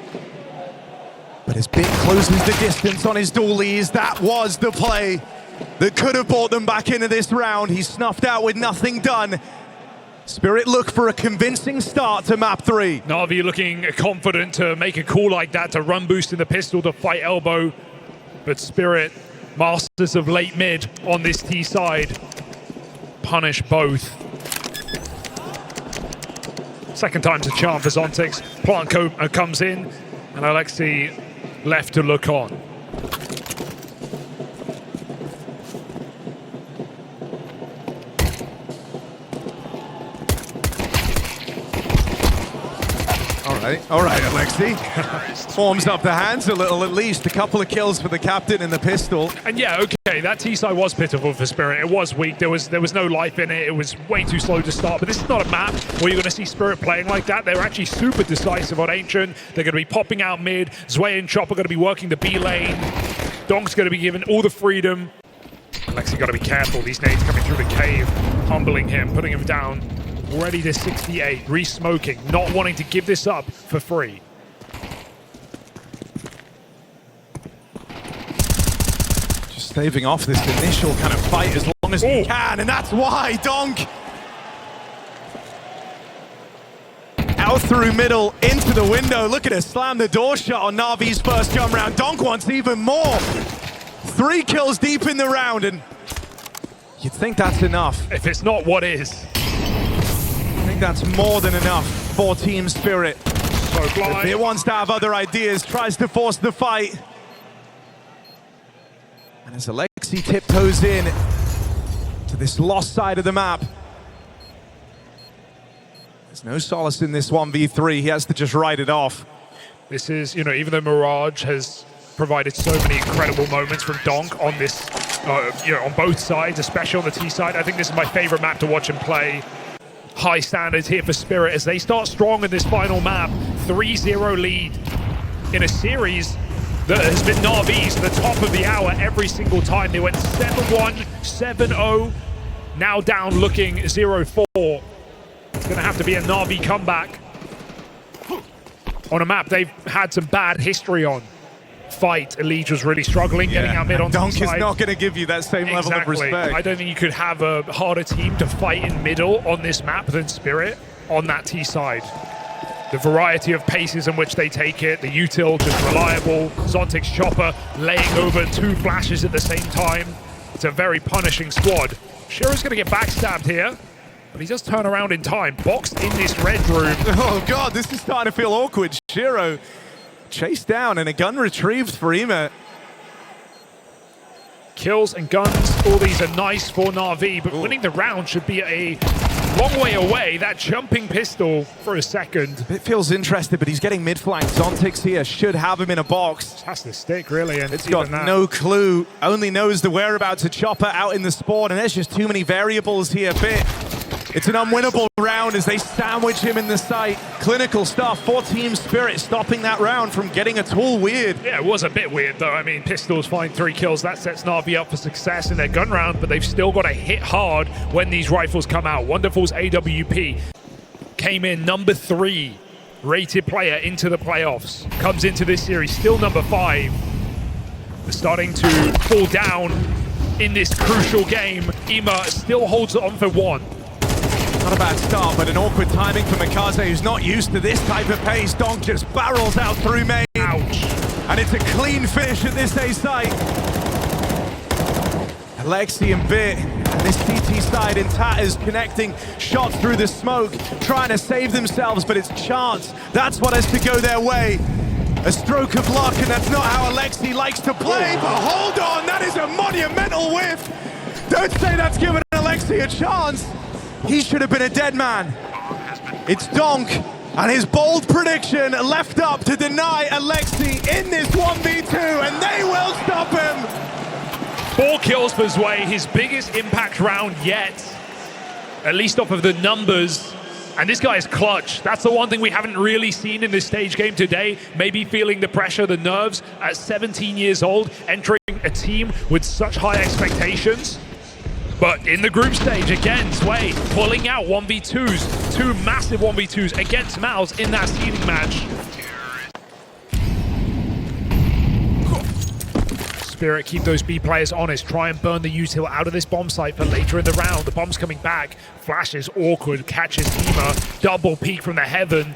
But as Bit closes the distance on his dualies, that was the play that could have brought them back into this round. He's snuffed out with nothing done. Spirit look for a convincing start to map 3. Na'Vi looking confident to make a call like that, to run boost in the pistol, to fight elbow. But Spirit, masters of late mid on this T side, punish both. Second time's a charm for Zontix. Plant comes in, and Alexi left to look on. All right, Alexi. Forms up the hands a little, at least. A couple of kills for the captain in the pistol. And yeah, okay, that T-side was pitiful for Spirit. It was weak. There was no life in it. It was way too slow to start. But this is not a map where you're going to see Spirit playing like that. They're actually super decisive on Ancient. They're going to be popping out mid. Zway and Chop are going to be working the B lane. Donk's going to be given all the freedom. Alexi got to be careful. These nades coming through the cave, humbling him, putting him down. Already to 68, re-smoking, not wanting to give this up for free. Just staving off this initial kind of fight as long as he can, and that's why Donk out through middle, into the window. Look at it, slam the door shut on Navi's first gun round. Donk wants even more. 3 kills deep in the round, and you'd think that's enough. If it's not, what is? I think that's more than enough for Team Spirit. So blind. It wants to have other ideas, tries to force the fight. And as Alexi tiptoes in to this lost side of the map, there's no solace in this 1v3. He has to just write it off. This is, you know, even though Mirage has provided so many incredible moments from Donk on this, you know, on both sides, especially on the T side, I think this is my favorite map to watch him play. High standards here for Spirit as they start strong in this final map. 3-0 lead in a series that has been Navi's the top of the hour every single time. They went 7-1, 7-0, now down looking 0-4. It's going to have to be a Navi comeback on a map they've had some bad history on. Fight, Elige was really struggling getting out mid on Donk the side. is not going to give you that same level of respect. I don't think you could have a harder team to fight in middle on this map than Spirit on that T side. The variety of paces in which they take it, the util just reliable, Zontic's chopper laying over 2 flashes at the same time. It's a very punishing squad. Shiro's going to get backstabbed here, but he does turn around in time. Boxed in this red room. Oh god, this is starting to feel awkward. Shiro chased down and a gun retrieved for Ema. Kills and guns, all these are nice for Na'Vi, but winning the round should be a long way away. That jumping pistol for a second. It feels interested, but he's getting mid-flank. Zontix here should have him in a box. Has to stick, really, and It's got no clue. Only knows the whereabouts of Chopper out in the spawn, and there's just too many variables here. It's an unwinnable round as they sandwich him in the site. Clinical stuff for Team Spirit, stopping that round from getting at all weird. Yeah, it was a bit weird, though. I mean, Pistols find 3 kills. That sets Na'Vi up for success in their gun round, but they've still got to hit hard when these rifles come out. Wonderful's AWP came in number 3 rated player into the playoffs. Comes into this series, still number 5. They're starting to fall down in this crucial game. Ema still holds it on for 1. Not a bad start, but an awkward timing for Mikaze, who's not used to this type of pace. Donk just barrels out through main. Ouch. And it's a clean finish at this A site. Alexi and Bit, and this CT side in tatters, connecting shots through the smoke, trying to save themselves, but it's chance. That's what has to go their way. A stroke of luck, and that's not how Alexi likes to play, but hold on, that is a monumental whiff. Don't say that's given Alexi a chance. He should have been a dead man. It's Donk, and his bold prediction left up to deny Alexi in this 1v2, and they will stop him. 4 kills for Zwei, his biggest impact round yet, at least off of the numbers. And this guy is clutch. That's the one thing we haven't really seen in this stage game today. Maybe feeling the pressure, the nerves at 17 years old, entering a team with such high expectations. But in the group stage, again, Zwei pulling out 1v2s, 2 massive 1v2s against Mouse in that seeding match. Spirit, keep those B players honest. Try and burn the util out of this bomb site for later in the round. The bomb's coming back. Flash is awkward, catches Ema. Double peek from the heaven.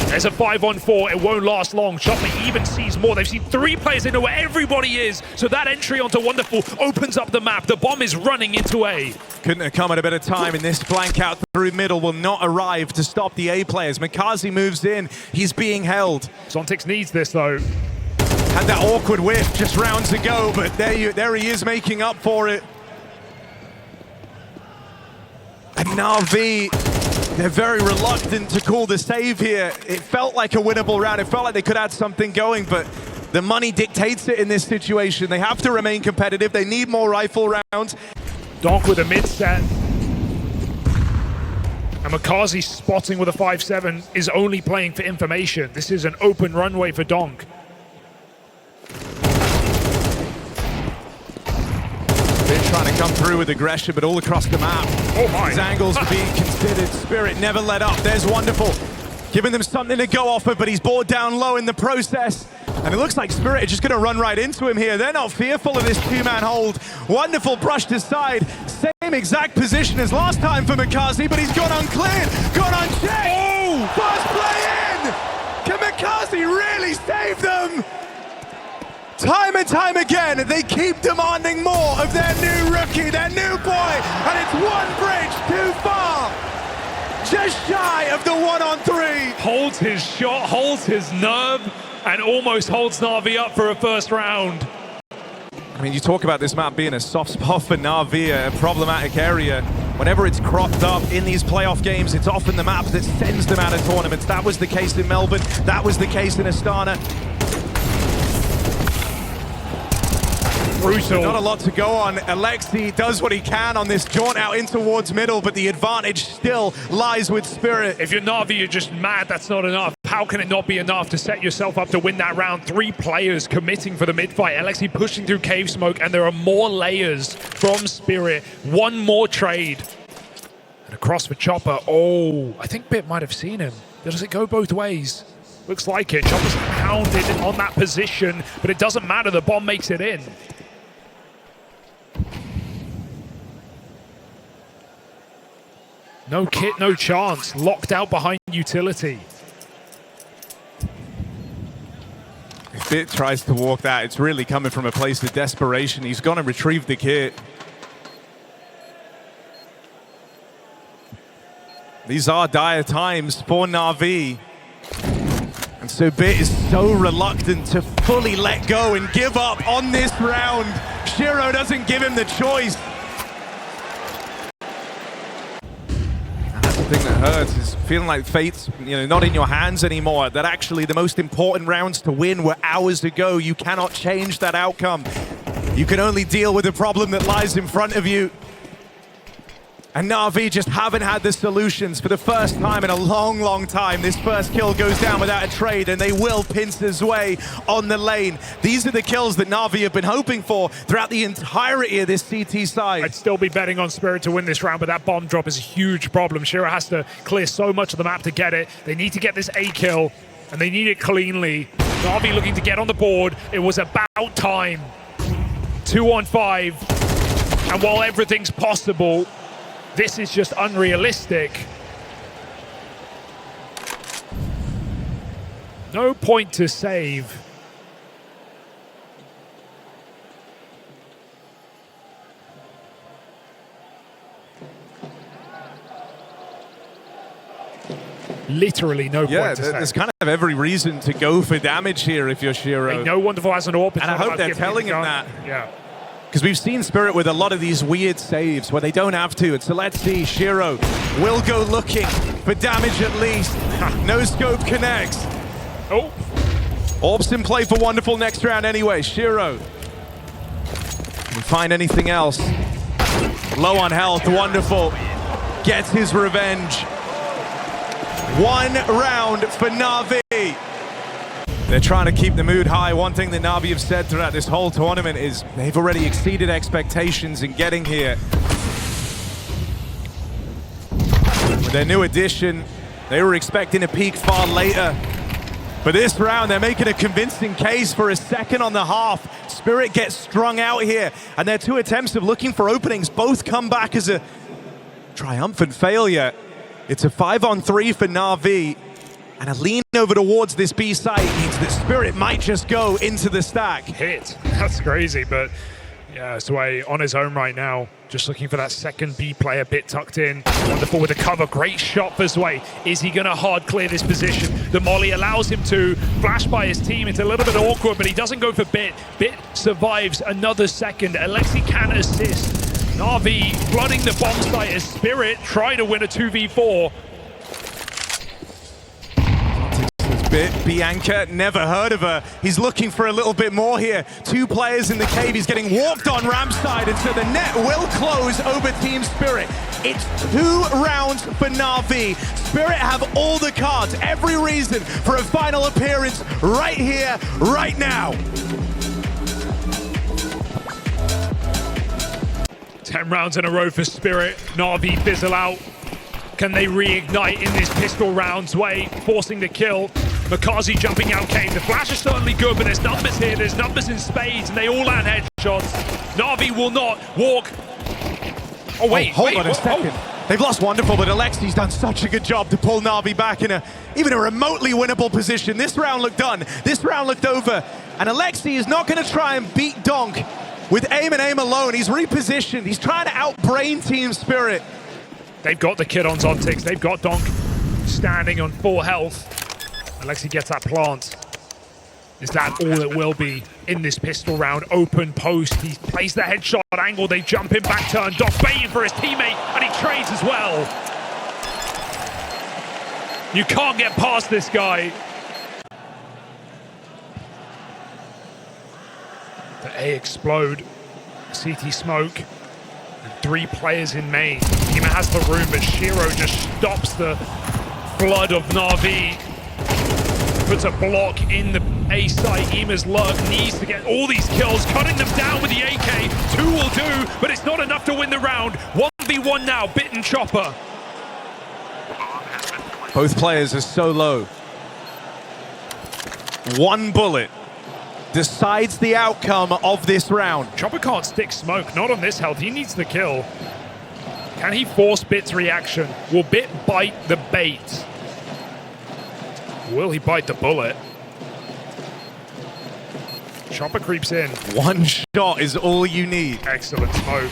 There's a 5-on-4, it won't last long. Chopper even sees more. They've seen 3 players, they know where everybody is. So that entry onto Wonderful opens up the map. The bomb is running into A. Couldn't have come at a better time, and this blank out through middle will not arrive to stop the A players. Mikaze moves in, he's being held. Zontix needs this though. Had that awkward whiff just rounds ago, but there he is making up for it. And Na'Vi, they're very reluctant to call the save here. It felt like a winnable round. It felt like they could add something going, but the money dictates it in this situation. They have to remain competitive. They need more rifle rounds. Donk with a mid set. And Mikaze spotting with a 5-7 is only playing for information. This is an open runway for Donk. trying to come through with aggression, but all across the map. Oh my. His angles are being considered. Spirit never let up. There's Wonderful, giving them something to go off of, but he's brought down low in the process. And it looks like Spirit are just going to run right into him here. They're not fearful of this two-man hold. Wonderful brushed aside. Same exact position as last time for Mikaze, but he's gone uncleared, gone unchecked. Oh! First play in! Can Mikaze really save them? Time and time again, they keep demanding more of their new rookie, their new boy, and it's one bridge too far. Just shy of the 1-on-3. Holds his shot, holds his nerve, and almost holds NAVI up for a first round. I mean, you talk about this map being a soft spot for NAVI, a problematic area. Whenever it's cropped up in these playoff games, it's often the map that sends them out of tournaments. That was the case in Melbourne. That was the case in Astana. Brutal. Not a lot to go on. Alexi does what he can on this jaunt out in towards middle, but the advantage still lies with Spirit. If you're NAVI, you're just mad that's not enough. How can it not be enough to set yourself up to win that round? 3 players committing for the mid-fight. Alexi pushing through cave smoke, and there are more layers from Spirit. One more trade. And across for Chopper. Oh, I think Bit might have seen him. Does it go both ways? Looks like it. Chopper's pounded on that position, but it doesn't matter. The bomb makes it in. No kit, no chance. Locked out behind utility. If Bit tries to walk that, it's really coming from a place of desperation. He's gonna retrieve the kit. These are dire times for NAVI. And so Bit is so reluctant to fully let go and give up on this round. Shiro doesn't give him the choice. The thing that hurts is feeling like fate's not in your hands anymore, that actually the most important rounds to win were hours ago. You cannot change that outcome. You can only deal with the problem that lies in front of you. And NAVI just haven't had the solutions for the first time in a long, long time. This first kill goes down without a trade, and they will Pincers' way on the lane. These are the kills that NAVI have been hoping for throughout the entirety of this CT side. I'd still be betting on Spirit to win this round, but that bomb drop is a huge problem. Shiro has to clear so much of the map to get it. They need to get this A kill, and they need it cleanly. NAVI looking to get on the board. It was about time. 2-on-5, and while everything's possible, this is just unrealistic. No point to save. Literally no point to save. There's kind of every reason to go for damage here if you're Shiro. No Wonderful has an AWP. And I hope they're telling him that. Yeah. Because we've seen Spirit with a lot of these weird saves where they don't have to. And so let's see, Shiro will go looking for damage at least. No scope connects. Oh. Orbs in play for Wonderful next round anyway. Shiro. Can we find anything else? Low on health, Wonderful gets his revenge. 1 round for NAVI. They're trying to keep the mood high. One thing that NAVI have said throughout this whole tournament is they've already exceeded expectations in getting here. With their new addition, they were expecting a peak far later. But this round, they're making a convincing case for a second on the half. Spirit gets strung out here, and their 2 attempts of looking for openings both come back as a triumphant failure. It's a 5-on-3 for NAVI. And a lean over towards this B site means that Spirit might just go into the stack. Hit. That's crazy, but yeah, Sway on his own right now. Just looking for that second B player, Bit tucked in. Wonderful with the cover. Great shot for Sway. Is he going to hard clear this position? The molly allows him to. Flash by his team. It's a little bit awkward, but he doesn't go for Bit. Bit survives another second. Alexi can assist. NAVI flooding the bomb site as Spirit try to win a 2v4. Bit. Bianca, never heard of her. He's looking for a little bit more here. 2 players in the cave. He's getting walked on ramp side, and so the net will close over Team Spirit. It's 2 rounds for NAVI. Spirit have all the cards, every reason for a final appearance right here, right now. 10 rounds in a row for Spirit. NAVI fizzle out. Can they reignite in this pistol rounds way, forcing the kill? Makazi jumping out came. The flash is certainly good, but there's numbers here. There's numbers in spades, and they all land headshots. NAVI will not walk. Oh, wait, hold on a second. They've lost Wonderful, but Alexi's done such a good job to pull NAVI back in even a remotely winnable position. This round looked done. This round looked over. And Alexi is not going to try and beat Donk with aim and aim alone. He's repositioned. He's trying to outbrain Team Spirit. They've got the kid on Zontics. They've got Donk standing on full health. Alexi gets that plant. Is that all it will be in this pistol round? Open post. He plays the headshot angle. They jump in back turn. Donk baiting for his teammate, and he trades as well. You can't get past this guy. The A explode. CT smoke. And 3 players in main. Team has the room, but Shiro just stops the flood of NAVI. Puts a block in the A site. Ema's lurk needs to get all these kills, cutting them down with the AK. 2 will do, but it's not enough to win the round. 1v1 now, Bit and Chopper. Both players are so low. One bullet decides the outcome of this round. Chopper can't stick smoke, not on this health. He needs the kill. Can he force Bit's reaction? Will Bit bite the bait? Will he bite the bullet? Chopper creeps in. One shot is all you need. Excellent smoke.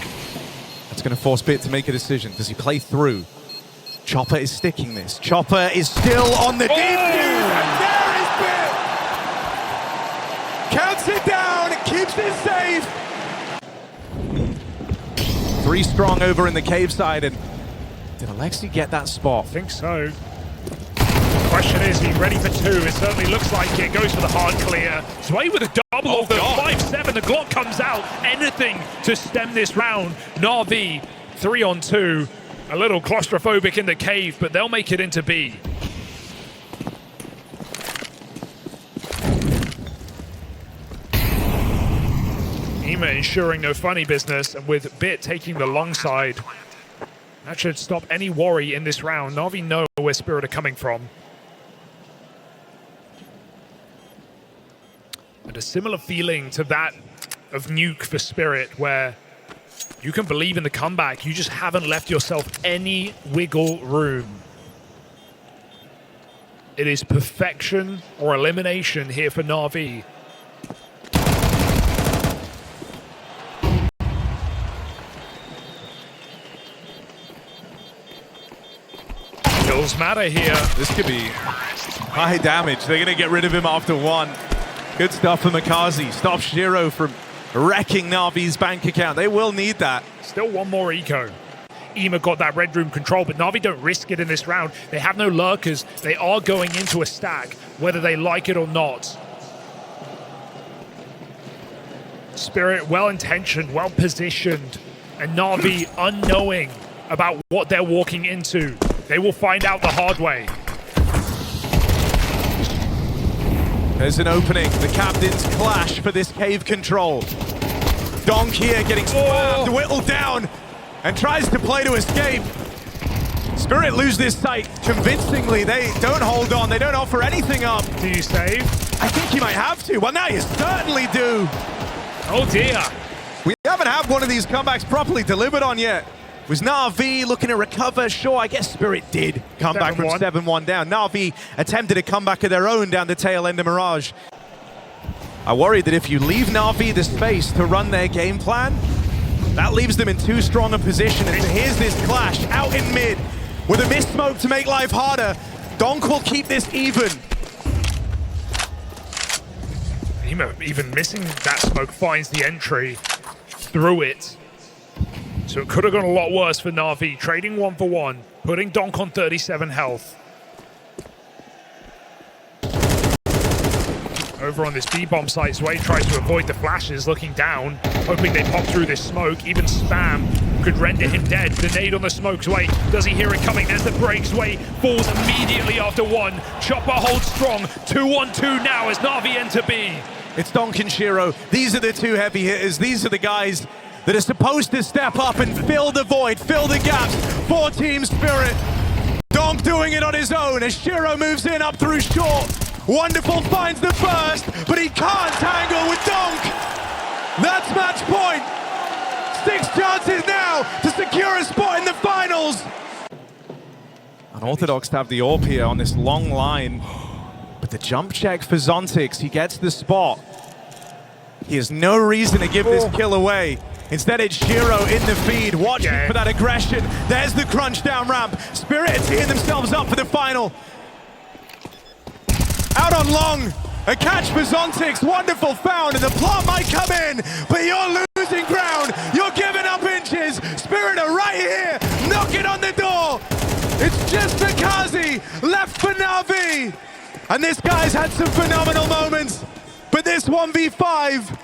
That's going to force Bit to make a decision. Does he play through? Chopper is sticking this. Chopper is still on the defuse, and there is Bit! Counts it down, it keeps it safe. 3 strong over in the cave side, and did Alexi get that spot? I think so. Question is, he ready for 2? It certainly looks like it. Goes for the hard clear. Sway with a double of the 5-7. The Glock comes out. Anything to stem this round. NAVI 3-on-2. A little claustrophobic in the cave, but they'll make it into B. Ema ensuring no funny business, and with Bit taking the long side. That should stop any worry in this round. NAVI know where Spirit are coming from. And a similar feeling to that of Nuke for Spirit, where you can believe in the comeback. You just haven't left yourself any wiggle room. It is perfection or elimination here for NAVI. Kills matter here. This could be high damage. They're going to get rid of him after 1. Good stuff for Makazi. Stop Shiro from wrecking NAVI's bank account. They will need that. Still 1 more eco. Ema got that red room control, but NAVI don't risk it in this round. They have no lurkers. They are going into a stack, whether they like it or not. Spirit well-intentioned, well-positioned, and NAVI unknowing about what they're walking into. They will find out the hard way. There's an opening. The captains clash for this cave control. Donk here getting spammed, whittled down, and tries to play to escape. Spirit lose this site convincingly. They don't hold on. They don't offer anything up. Do you save? I think you might have to. Well, now you certainly do. Oh dear. We haven't had one of these comebacks properly delivered on yet. Was NAVI looking to recover? Sure, I guess Spirit did come back from 7-1 down. NAVI attempted a comeback of their own down the tail end of Mirage. I worry that if you leave NAVI the space to run their game plan, that leaves them in too strong a position. And here's this clash out in mid with a missed smoke to make life harder. Donk will keep this even. Ema even missing that smoke finds the entry through it. So it could have gone a lot worse for NAVI, trading 1 for 1, putting Donk on 37 health. Over on this B-bomb site, Sway tries to avoid the flashes, looking down, hoping they pop through this smoke. Even spam could render him dead. The nade on the smoke, Sway, does he hear it coming? There's the break, Sway falls immediately after 1. Chopper holds strong, 2-on-2 now as NAVI enter B. It's Donk and Shiro. These are the 2 heavy hitters. These are the guys that are supposed to step up and fill the void, fill the gaps for Team Spirit. Donk doing it on his own as Shiro moves in up through short. Wonderful finds the burst, but he can't tangle with Donk. That's match point. 6 chances now to secure a spot in the finals. Unorthodox to have the AWP here on this long line, but the jump check for Zontix, he gets the spot. He has no reason to give this kill away. Instead, it's Shiro in the feed, watching for that aggression. There's the crunch down ramp. Spirit are teeing themselves up for the final. Out on long, a catch for Zontix, wonderful found, and the plot might come in, but you're losing ground, you're giving up inches. Spirit are right here, knocking on the door. It's just Mikaze left for NAVI. And this guy's had some phenomenal moments, but this 1v5,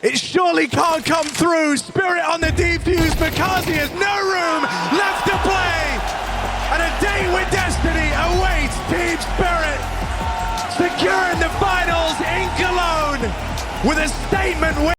it surely can't come through. Spirit on the defuse, Mikaze has no room left to play. And a date with destiny awaits Team Spirit, securing the finals in Cologne with a statement win.